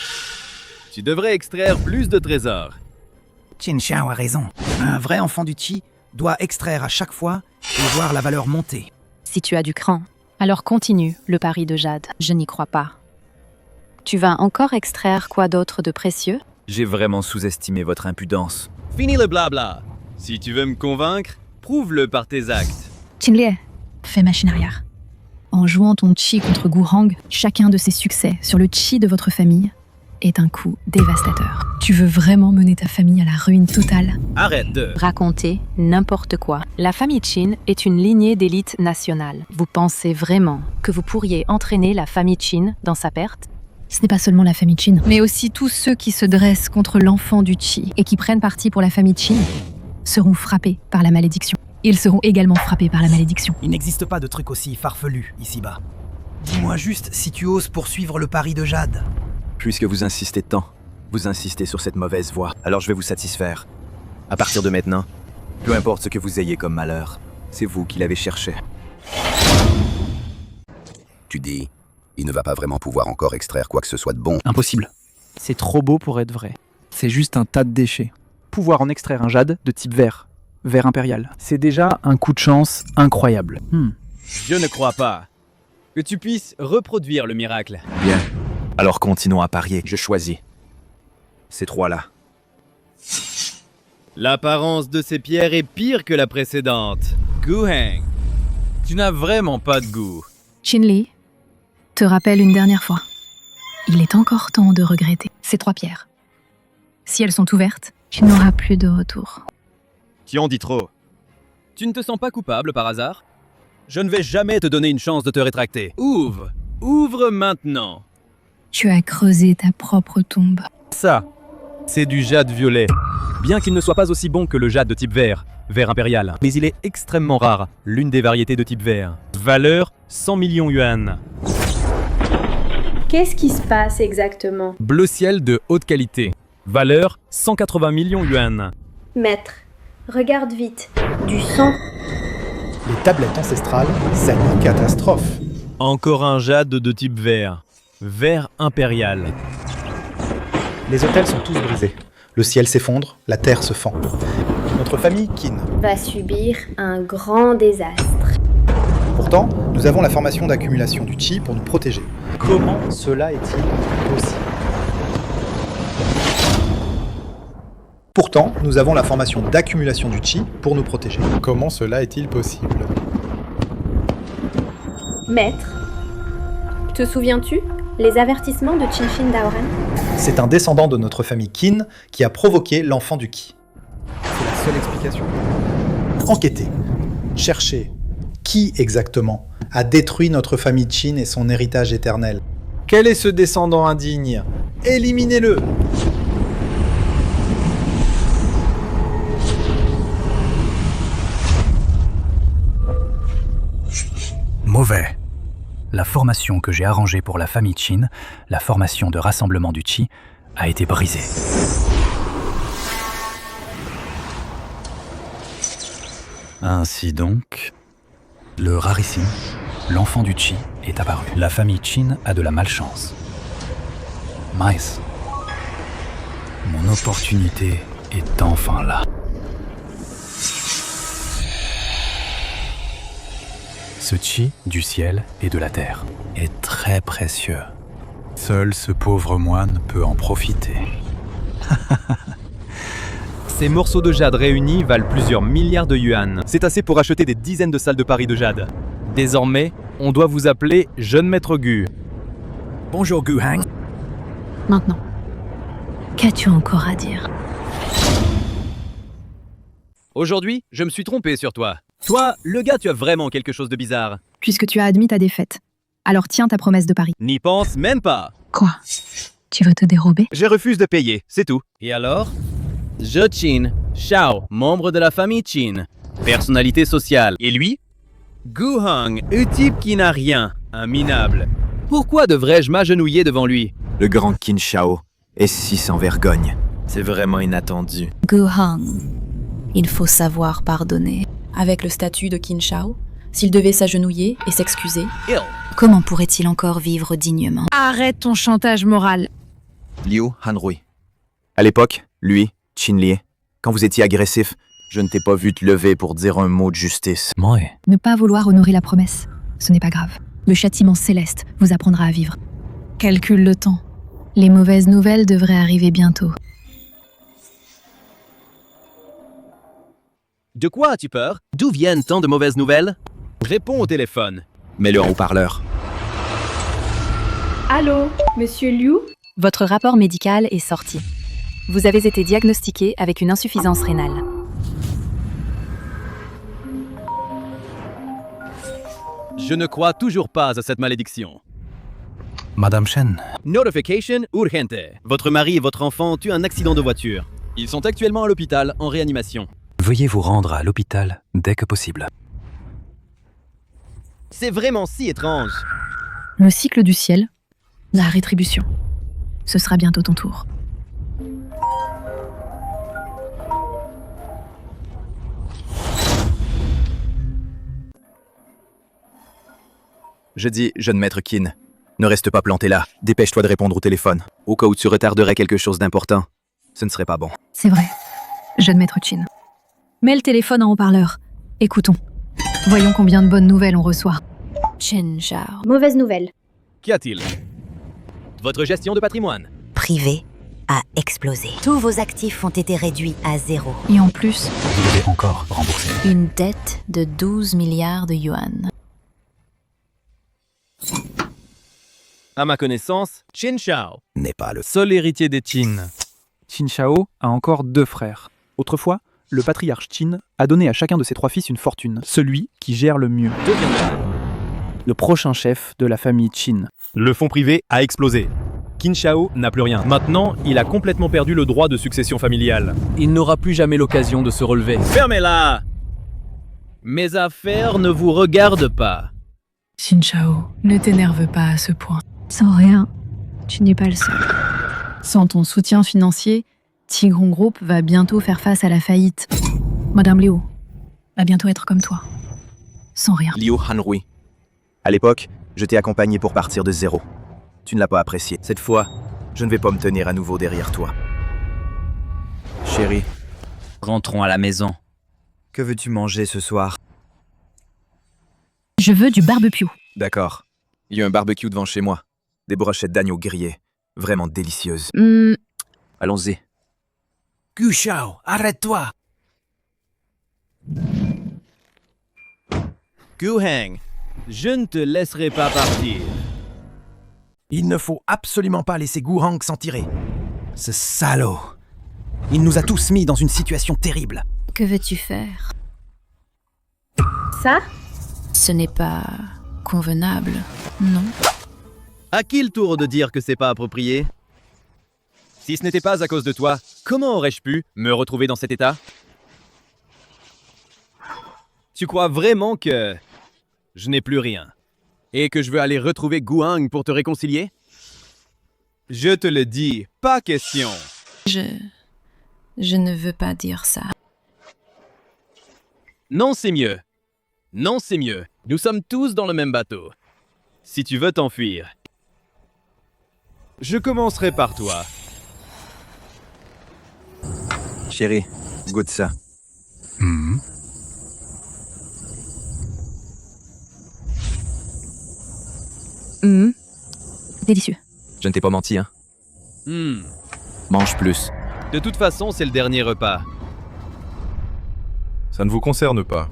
tu devrais extraire plus de trésors. Qin Shao a raison. Un vrai enfant du Qi doit extraire à chaque fois et voir la valeur monter. Si tu as du cran, alors continue le pari de jade. Je n'y crois pas. Tu vas encore extraire quoi d'autre de précieux? J'ai vraiment sous-estimé votre impudence. Fini le blabla. Si tu veux me convaincre, prouve-le par tes actes. Qinlie, fais machine arrière. En jouant ton Qi contre Guheng, chacun de ses succès sur le Qi de votre famille est un coup dévastateur. Tu veux vraiment mener ta famille à la ruine totale? Arrête de raconter n'importe quoi. La famille Qin est une lignée d'élite nationale. Vous pensez vraiment que vous pourriez entraîner la famille Qin dans sa perte? Ce n'est pas seulement la famille Qin, mais aussi tous ceux qui se dressent contre l'enfant du Qi et qui prennent parti pour la famille Qin seront frappés par la malédiction. Ils seront également frappés par la malédiction. Il n'existe pas de truc aussi farfelu ici-bas. Dis-moi juste si tu oses poursuivre le pari de Jade. Puisque vous insistez tant, vous insistez sur cette mauvaise voie, alors je vais vous satisfaire. À partir de maintenant, peu importe ce que vous ayez comme malheur, c'est vous qui l'avez cherché. Tu dis, il ne va pas vraiment pouvoir encore extraire quoi que ce soit de bon. Impossible. C'est trop beau pour être vrai. C'est juste un tas de déchets. Pouvoir en extraire un jade de type vert impérial. C'est déjà un coup de chance incroyable. Je ne crois pas que tu puisses reproduire le miracle. Bien. Alors continuons à parier. Je choisis. Ces trois-là. L'apparence de ces pierres est pire que la précédente. Guheng, tu n'as vraiment pas de goût. Qinli, te rappelle une dernière fois. Il est encore temps de regretter ces 3 pierres. Si elles sont ouvertes, tu n'auras plus de retour. Tu en dis trop. Tu ne te sens pas coupable par hasard? Je ne vais jamais te donner une chance de te rétracter. Ouvre! Ouvre maintenant! Tu as creusé ta propre tombe. Ça, c'est du jade violet. Bien qu'il ne soit pas aussi bon que le jade de type vert impérial, mais il est extrêmement rare, l'une des variétés de type vert. Valeur 100 millions yuan. Qu'est-ce qui se passe exactement? Bleu ciel de haute qualité. Valeur 180 millions yuan. Maître, regarde vite. Du sang. Les tablettes ancestrales, c'est une catastrophe. Encore un jade de type vert impérial. Les hôtels sont tous brisés. Le ciel s'effondre, la terre se fend. Notre famille Qin Va subir un grand désastre. Pourtant, nous avons la formation d'accumulation du Qi pour nous protéger. Comment cela est-il possible? Pourtant, nous avons la formation d'accumulation du Qi pour nous protéger. Comment cela est-il possible? Maître, te souviens-tu? Les avertissements de Qinshin Daoran? C'est un descendant de notre famille Qin qui a provoqué l'enfant du Qi. C'est la seule explication. Enquêtez. Cherchez. Qui exactement a détruit notre famille Qin et son héritage éternel? Quel est ce descendant indigne? Éliminez-le! Mauvais. La formation que j'ai arrangée pour la famille Qin, la formation de rassemblement du Qi, a été brisée. Ainsi donc, le rarissime, l'enfant du Qi, est apparu. La famille Qin a de la malchance. Mice, mon opportunité est enfin là. Ce Qi du ciel et de la terre est très précieux. Seul ce pauvre moine peut en profiter. Ces morceaux de jade réunis valent plusieurs milliards de yuan. C'est assez pour acheter des dizaines de salles de pari de jade. Désormais, on doit vous appeler Jeune Maître Gu. Bonjour Guheng. Maintenant, qu'as-tu encore à dire? Aujourd'hui, je me suis trompé sur toi. Toi, le gars, tu as vraiment quelque chose de bizarre. Puisque tu as admis ta défaite, alors tiens ta promesse de pari. N'y pense même pas. Quoi? Tu veux te dérober? Je refuse de payer, c'est tout. Et alors? Je Qin Shao, membre de la famille Qin, personnalité sociale. Et lui? Guheng, un type qui n'a rien, un minable. Pourquoi devrais-je m'agenouiller devant lui? Le grand Qin Shao est si sans vergogne. C'est vraiment inattendu. Guheng, il faut savoir pardonner. Avec le statut de Qin Shao, s'il devait s'agenouiller et s'excuser, comment pourrait-il encore vivre dignement? Arrête ton chantage moral. Liu Hanrui. À l'époque, lui, Qinli, quand vous étiez agressif, je ne t'ai pas vu te lever pour dire un mot de justice. Moi. Ne pas vouloir honorer la promesse, ce n'est pas grave. Le châtiment céleste vous apprendra à vivre. Calcule le temps. Les mauvaises nouvelles devraient arriver bientôt. De quoi as-tu peur? D'où viennent tant de mauvaises nouvelles? Réponds au téléphone. Mets-le en haut-parleur. Allô, monsieur Liu? Votre rapport médical est sorti. Vous avez été diagnostiqué avec une insuffisance rénale. Je ne crois toujours pas à cette malédiction. Madame Shen, Notification urgente. Votre mari et votre enfant ont eu un accident de voiture. Ils sont actuellement à l'hôpital en réanimation. Veuillez vous rendre à l'hôpital dès que possible. C'est vraiment si étrange. Le cycle du ciel, la rétribution. Ce sera bientôt ton tour. Je dis, jeune maître Kin, ne reste pas planté là. Dépêche-toi de répondre au téléphone. Au cas où tu retarderais quelque chose d'important, ce ne serait pas bon. C'est vrai, jeune maître Chin. Mets le téléphone en haut-parleur. Écoutons. Voyons combien de bonnes nouvelles on reçoit. Chin Shao. Mauvaise nouvelle. Qu'y a-t-il? Votre gestion de patrimoine. Privé a explosé. Tous vos actifs ont été réduits à 0. Et en plus, Vous devez encore rembourser. Une dette de 12 milliards de yuan. À ma connaissance, Chin Shao N'est pas le Seul héritier des Qin. Qin Shao a encore 2 frères. Autrefois, le patriarche Qin a donné à chacun de ses 3 fils une fortune, celui qui gère le mieux. Le prochain chef de la famille Qin. Le fonds privé a explosé. Qin Shao n'a plus rien. Maintenant, il a complètement perdu le droit de succession familiale. Il n'aura plus jamais l'occasion de se relever. Fermez-la! Mes affaires ne vous regardent pas. Qin Shao, ne t'énerve pas à ce point. Sans rien, tu n'es pas le seul. Sans ton soutien financier, Tigron Group va bientôt faire face à la faillite. Madame Liu va bientôt être comme toi. Sans rien. Liu Hanrui. À l'époque, je t'ai accompagné pour partir de 0. Tu ne l'as pas apprécié. Cette fois, je ne vais pas me tenir à nouveau derrière toi. Chérie, Rentrons à la maison. que veux-tu manger ce soir? Je veux du barbecue. D'accord. Il y a un barbecue devant chez moi. Des brochettes d'agneau grillées. Vraiment délicieuses. Allons-y. Gu Shao, arrête-toi! Gu Heng, je ne te laisserai pas partir. Il ne faut absolument pas laisser Gu Hang s'en tirer. Ce salaud! Il nous a tous mis dans une situation terrible. Que veux-tu faire? Ça? Ce n'est pas convenable, non? À qui le tour de dire que c'est pas approprié? Si ce n'était pas à cause de toi, comment aurais-je pu me retrouver dans cet état? Tu crois vraiment que je n'ai plus rien et que je veux aller retrouver Gu Hang pour te réconcilier? Je te le dis, pas question. Je ne veux pas dire ça. Non, c'est mieux. Non, c'est mieux. Nous sommes tous dans le même bateau. Si tu veux t'enfuir, je commencerai par toi. Chérie, goûte ça. Délicieux. Je ne t'ai pas menti, hein? Mange plus. De toute façon, c'est le dernier repas. Ça ne vous concerne pas.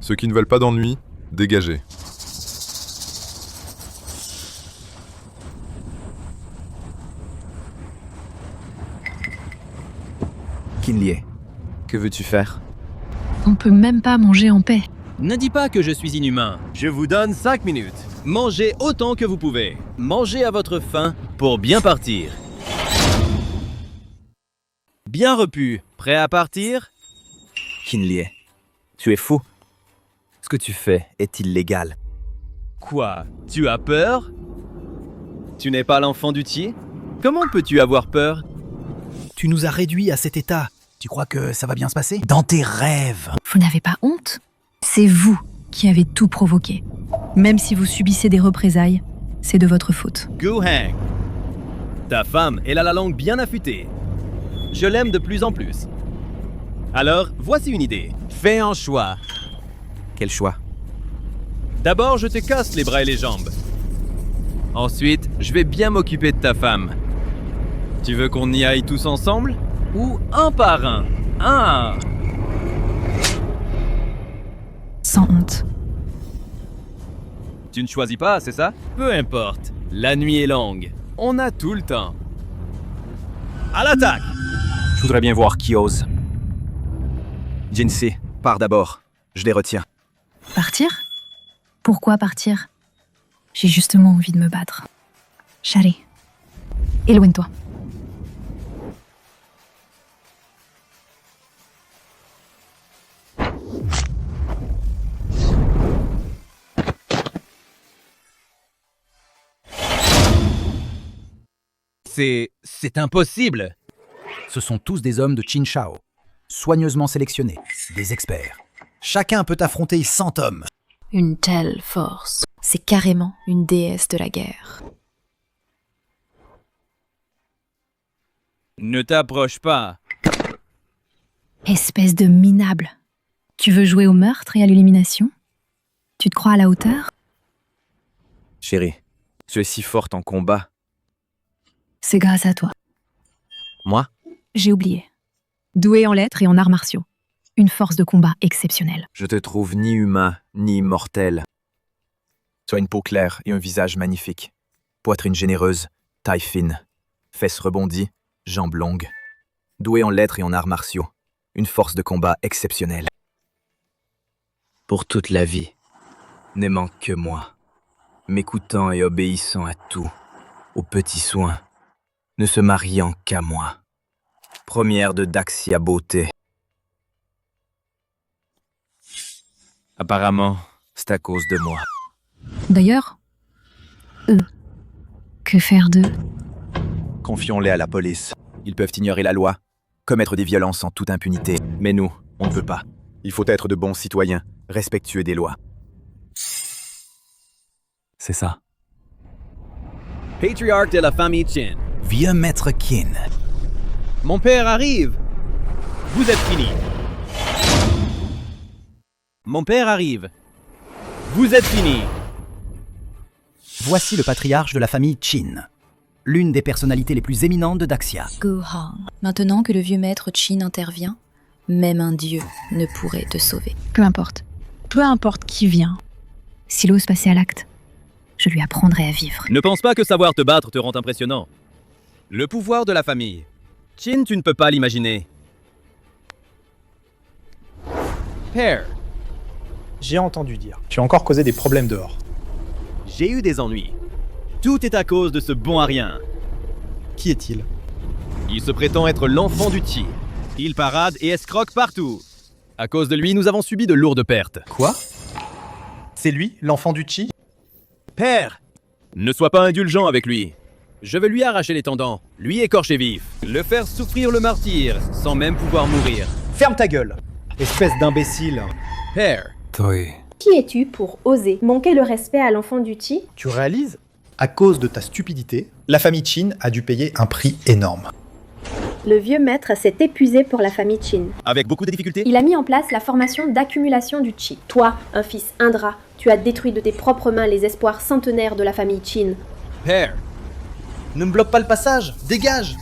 Ceux qui ne veulent pas d'ennui, dégagez. Kinlie, que veux-tu faire? On peut même pas manger en paix. Ne dis pas que je suis inhumain. Je vous donne 5 minutes. Mangez autant que vous pouvez. Mangez à votre faim pour bien partir. Bien repu. Prêt à partir? Kinlie, tu es fou. Ce que tu fais est illégal. Quoi? Tu as peur? Tu n'es pas l'enfant du Qi? Comment peux-tu avoir peur? Tu nous as réduits à cet état. Tu crois que ça va bien se passer? Dans tes rêves. Vous n'avez pas honte? C'est vous qui avez tout provoqué. Même si vous subissez des représailles, c'est de votre faute. Gu Hang, ta femme, elle a la langue bien affûtée. Je l'aime de plus en plus. Alors, voici une idée. Fais un choix. Quel choix? D'abord, je te casse les bras et les jambes. Ensuite, je vais bien m'occuper de ta femme. Tu veux qu'on y aille tous ensemble? Ou un par un? Un! Sans honte. Tu ne choisis pas, c'est ça? Peu importe. La nuit est longue. On a tout le temps. À l'attaque! Je voudrais bien voir qui ose. Jinsi, pars d'abord. Je les retiens. Partir? Pourquoi partir? J'ai justement envie de me battre. Shari, éloigne-toi. C'est impossible. Ce sont tous des hommes de Qin Shao, soigneusement sélectionnés, des experts. Chacun peut affronter 100 hommes. Une telle force. C'est carrément une déesse de la guerre. Ne t'approche pas. Espèce de minable. Tu veux jouer au meurtre et à l'élimination? Tu te crois à la hauteur? Chérie, tu es si forte en combat. C'est grâce à toi. Moi? J'ai oublié. Doué en lettres et en arts martiaux. Une force de combat exceptionnelle. Je te trouve ni humain, ni immortel. Tu as une peau claire et un visage magnifique. Poitrine généreuse, taille fine, fesses rebondies, jambes longues. Doué en lettres et en arts martiaux. Une force de combat exceptionnelle. Pour toute la vie, n'aimant que moi, m'écoutant et obéissant à tout, aux petits soins, ne se mariant qu'à moi. Première de Daxia beauté. Apparemment, c'est à cause de moi. D'ailleurs, que faire d'eux? Confions-les à la police. Ils peuvent ignorer la loi, commettre des violences en toute impunité. Mais nous, on ne veut pas. Il faut être de bons citoyens, respectueux des lois. C'est ça. Patriarche de la famille Qin. Vieux maître Qin. Mon père arrive. Vous êtes fini. Mon père arrive. Vous êtes fini. Voici le patriarche de la famille Qin, l'une des personnalités les plus éminentes de Daxia. Gu Hong. Maintenant que le vieux maître Qin intervient, même un dieu ne pourrait te sauver. Peu importe. Peu importe qui vient. S'il ose passer à l'acte, je lui apprendrai à vivre. Ne pense pas que savoir te battre te rend impressionnant. Le pouvoir de la famille. Qin, tu ne peux pas l'imaginer. Père, J'ai entendu dire. Tu as encore causé des problèmes dehors. j'ai eu des ennuis. Tout est à cause de ce bon à rien. Qui est-il? Il se prétend être l'enfant du Qi. Il parade et escroque partout. À cause de lui, nous avons subi de lourdes pertes. Quoi? C'est lui, l'enfant du Qi? Père, ne sois pas indulgent avec lui. Je vais lui arracher les tendons, lui écorcher vif, le faire souffrir le martyre, sans même pouvoir mourir. Ferme ta gueule, espèce d'imbécile. Père, Toi. Qui es-tu pour oser manquer le respect à l'enfant du Qi? Tu réalises? À cause de ta stupidité, la famille Qin a dû payer un prix énorme. Le vieux maître s'est épuisé pour la famille Qin. avec beaucoup de difficultés, Il a mis en place la formation d'accumulation du Qi. Toi, un fils ingrat, tu as détruit de tes propres mains les espoirs centenaires de la famille Qin. Père, Ne me bloque pas le passage, dégage!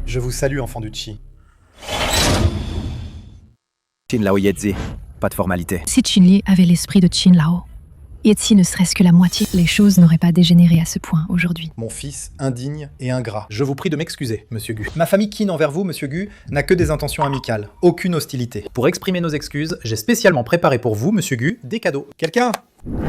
Je vous salue, enfant du Qi. Qin Lao Yedzi, pas de formalité. Si Qin Li avait l'esprit de Qin Lao, Yetzi ne serait-ce que la moitié, les choses n'auraient pas dégénéré à ce point aujourd'hui. Mon fils indigne et ingrat. Je vous prie de m'excuser, monsieur Gu. Ma famille Qin envers vous, monsieur Gu, n'a que des intentions amicales, aucune hostilité. Pour exprimer nos excuses, j'ai spécialement préparé pour vous, monsieur Gu, des cadeaux. Quelqu'un?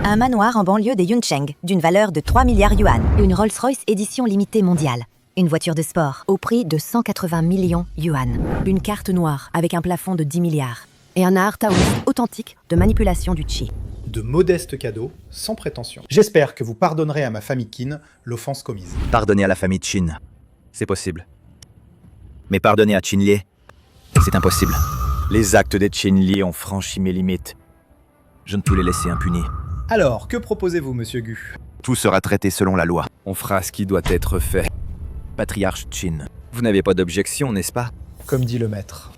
Un manoir en banlieue de Yuncheng, d'une valeur de 3 milliards yuan. Une Rolls-Royce édition limitée mondiale. Une voiture de sport, au prix de 180 millions yuan. Une carte noire, avec un plafond de 10 milliards. Et un art taoïste authentique de manipulation du Qi. De modestes cadeaux, sans prétention. J'espère que vous pardonnerez à ma famille Qin l'offense commise. Pardonner à la famille Qin, c'est possible. Mais pardonner à Qin Li, c'est impossible. Les actes des Qin Li ont franchi mes limites. Je ne peux les laisser impunis. Alors, que proposez-vous, monsieur Gu? Tout sera traité selon la loi. On fera ce qui doit être fait. Patriarche Qin, vous n'avez pas d'objection, n'est-ce pas? Comme dit le maître.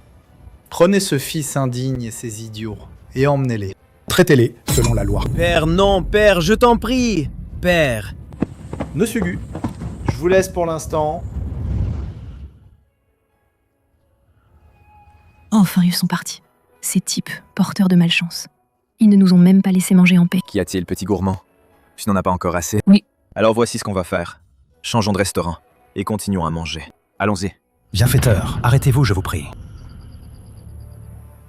Prenez ce fils indigne et ces idiots, et emmenez-les. Traitez-les selon la loi. Père, non, père, je t'en prie. Père. Monsieur Gu, je vous laisse pour l'instant. Enfin, ils sont partis. Ces types, porteurs de malchance. Ils ne nous ont même pas laissé manger en paix. Qu'y a-t-il, petit gourmand? Tu n'en as pas encore assez? Oui. Alors voici ce qu'on va faire. Changeons de restaurant et continuons à manger. Allons-y. Bienfaiteur, arrêtez-vous, je vous prie.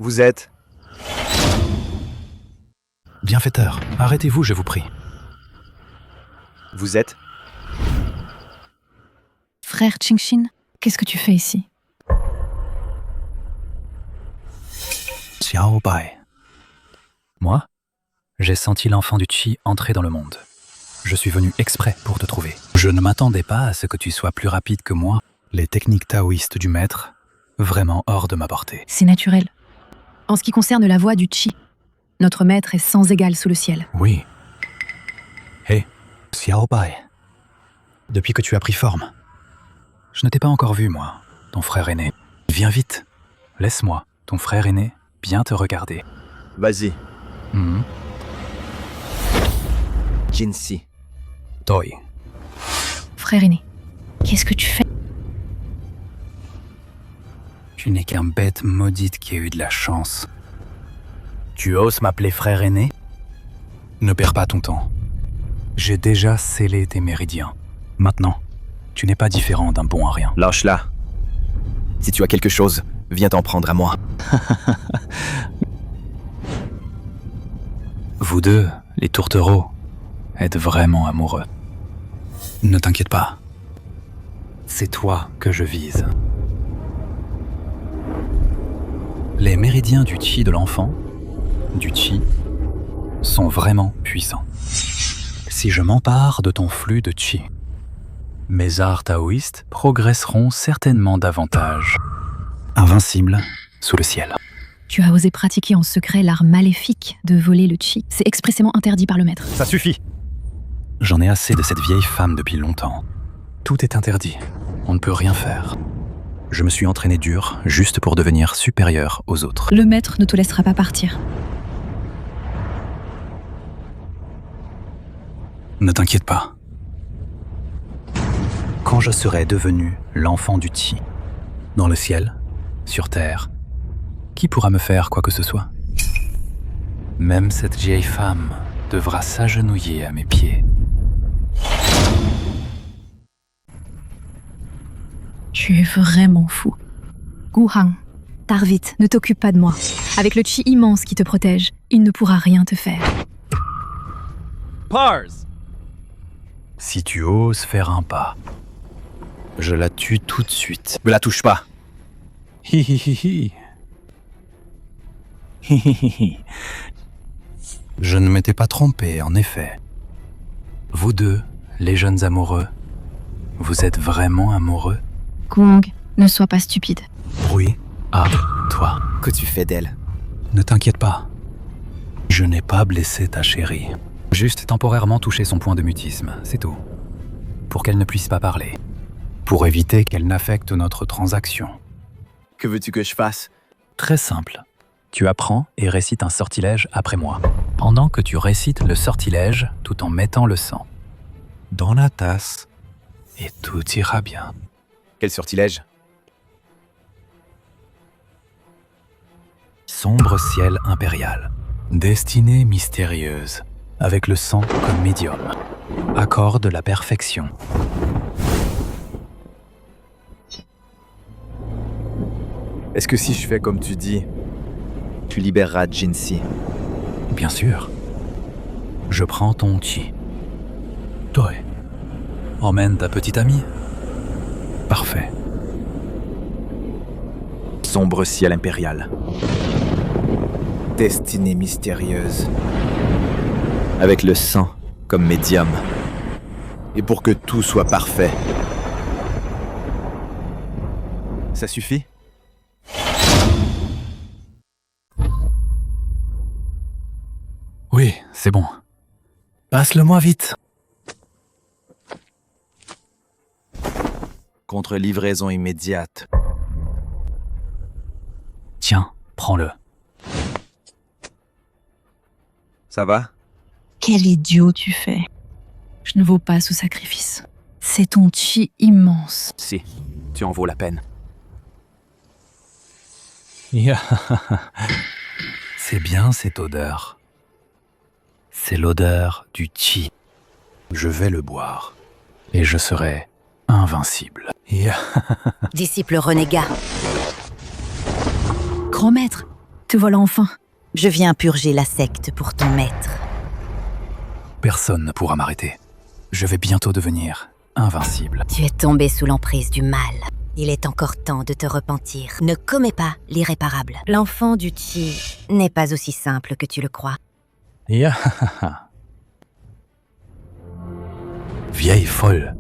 Vous êtes... Bienfaiteur, arrêtez-vous, je vous prie. Vous êtes... Frère Qingxin, qu'est-ce que tu fais ici? Xiao Bai. Moi, j'ai senti l'enfant du Qi entrer dans le monde. Je suis venu exprès pour te trouver. Je ne m'attendais pas à ce que tu sois plus rapide que moi. Les techniques taoïstes du maître, vraiment hors de ma portée. C'est naturel. En ce qui concerne la voie du Qi, notre maître est sans égal sous le ciel. Oui. Hé, Xiao Bai. Depuis que tu as pris forme, je ne t'ai pas encore vu, moi, ton frère aîné. Viens vite. Laisse-moi, ton frère aîné, bien te regarder. Vas-y. Mhm. Jinsi. Toi. Frère aîné, qu'est-ce que tu fais? Tu n'es qu'un bête maudite qui a eu de la chance. Tu oses m'appeler frère aîné? Ne perds pas ton temps. J'ai déjà scellé tes méridiens. Maintenant, tu n'es pas différent d'un bon à rien. Lâche-la. Si tu as quelque chose, viens t'en prendre à moi. Vous deux, les tourtereaux, êtes vraiment amoureux. Ne t'inquiète pas. C'est toi que je vise. Les méridiens du Qi de l'enfant, du Qi, sont vraiment puissants. Si je m'empare de ton flux de Qi, mes arts taoïstes progresseront certainement davantage. Invincible sous le ciel. Tu as osé pratiquer en secret l'art maléfique de voler le Qi. C'est expressément interdit par le maître. Ça suffit. J'en ai assez de cette vieille femme depuis longtemps. Tout est interdit. On ne peut rien faire. Je me suis entraîné dur, juste pour devenir supérieur aux autres. Le maître ne te laissera pas partir. Ne t'inquiète pas. Quand je serai devenu l'enfant du Qi, dans le ciel, sur terre, qui pourra me faire quoi que ce soit? Même cette vieille femme devra s'agenouiller à mes pieds. Tu es vraiment fou. Guhang, tard vite, ne t'occupe pas de moi. Avec le Qi immense qui te protège, il ne pourra rien te faire. Pars! Si tu oses faire un pas, je la tue tout de suite. Ne la touche pas. Hi hi hi hi. Hi hi hi hi. Je ne m'étais pas trompé, en effet. Vous deux, les jeunes amoureux, vous êtes vraiment amoureux? Guhang, ne sois pas stupide. Oui, à toi. Que tu fais d'elle? Ne t'inquiète pas. Je n'ai pas blessé ta chérie. Juste temporairement touché son point de mutisme, c'est tout. Pour qu'elle ne puisse pas parler. Pour éviter qu'elle n'affecte notre transaction. Que veux-tu que je fasse? Très simple. Tu apprends et récites un sortilège après moi. Pendant que tu récites le sortilège tout en mettant le sang dans la tasse, et tout ira bien. Quel sortilège? Sombre ciel impérial. Destinée mystérieuse. Avec le sang comme médium. Accord de la perfection. Est-ce que si je fais comme tu dis, tu libéreras Jinsi? Bien sûr. Je prends ton Qi. Toi, emmène ta petite amie. Parfait. Sombre ciel impérial. Destinée mystérieuse. Avec le sang comme médium. Et pour que tout soit parfait. Ça suffit? Oui, c'est bon. Passe-le-moi vite. Contre livraison immédiate. Tiens, prends-le. Ça va? Quel idiot tu fais. Je ne vaux pas ce sacrifice. C'est ton Qi immense. Si, tu en vaux la peine. C'est bien cette odeur. C'est l'odeur du Qi. Je vais le boire. Et je serai invincible. Disciple renégat. Grand maître, te voilà enfin. Je viens purger la secte pour ton maître. Personne ne pourra m'arrêter. Je vais bientôt devenir invincible. Tu es tombé sous l'emprise du mal. Il est encore temps de te repentir. Ne commets pas l'irréparable. L'enfant du Qi n'est pas aussi simple que tu le crois. Vieille folle.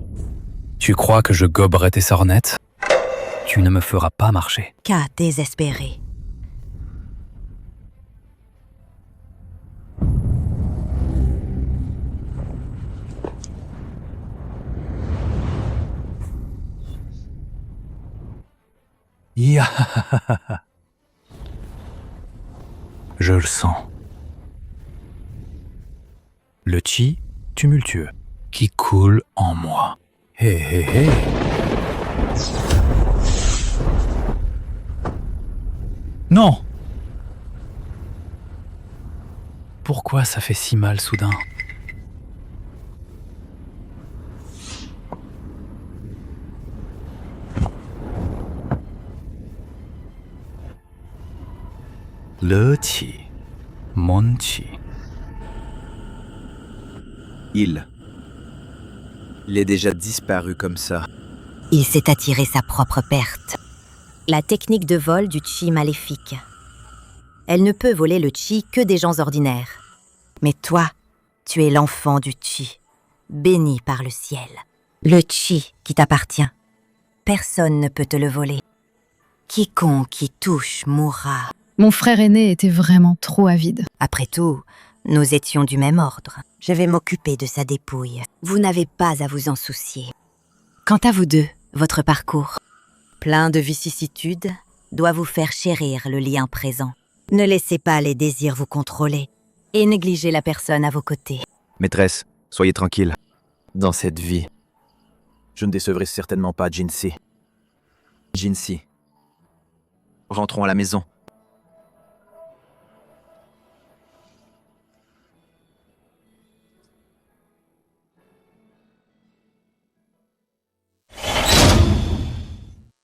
Tu crois que je goberai tes sornettes? Tu ne me feras pas marcher. Cas désespéré. Ya. Je le sens. Le chi tumultueux qui coule en moi. Hé hé hé. Non! Pourquoi ça fait si mal soudain? Le chi. Mon chi. Il est déjà disparu comme ça. Il s'est attiré sa propre perte. La technique de vol du chi maléfique. Elle ne peut voler le chi que des gens ordinaires. Mais toi, tu es l'enfant du chi, béni par le ciel. Le chi qui t'appartient. Personne ne peut te le voler. Quiconque y touche mourra. Mon frère aîné était vraiment trop avide. Après tout, nous étions du même ordre. Je vais m'occuper de sa dépouille. Vous n'avez pas à vous en soucier. Quant à vous deux, votre parcours, plein de vicissitudes, doit vous faire chérir le lien présent. Ne laissez pas les désirs vous contrôler et négligez la personne à vos côtés. Maîtresse, soyez tranquille. Dans cette vie, je ne décevrai certainement pas Jinsi. Jinsi, rentrons à la maison.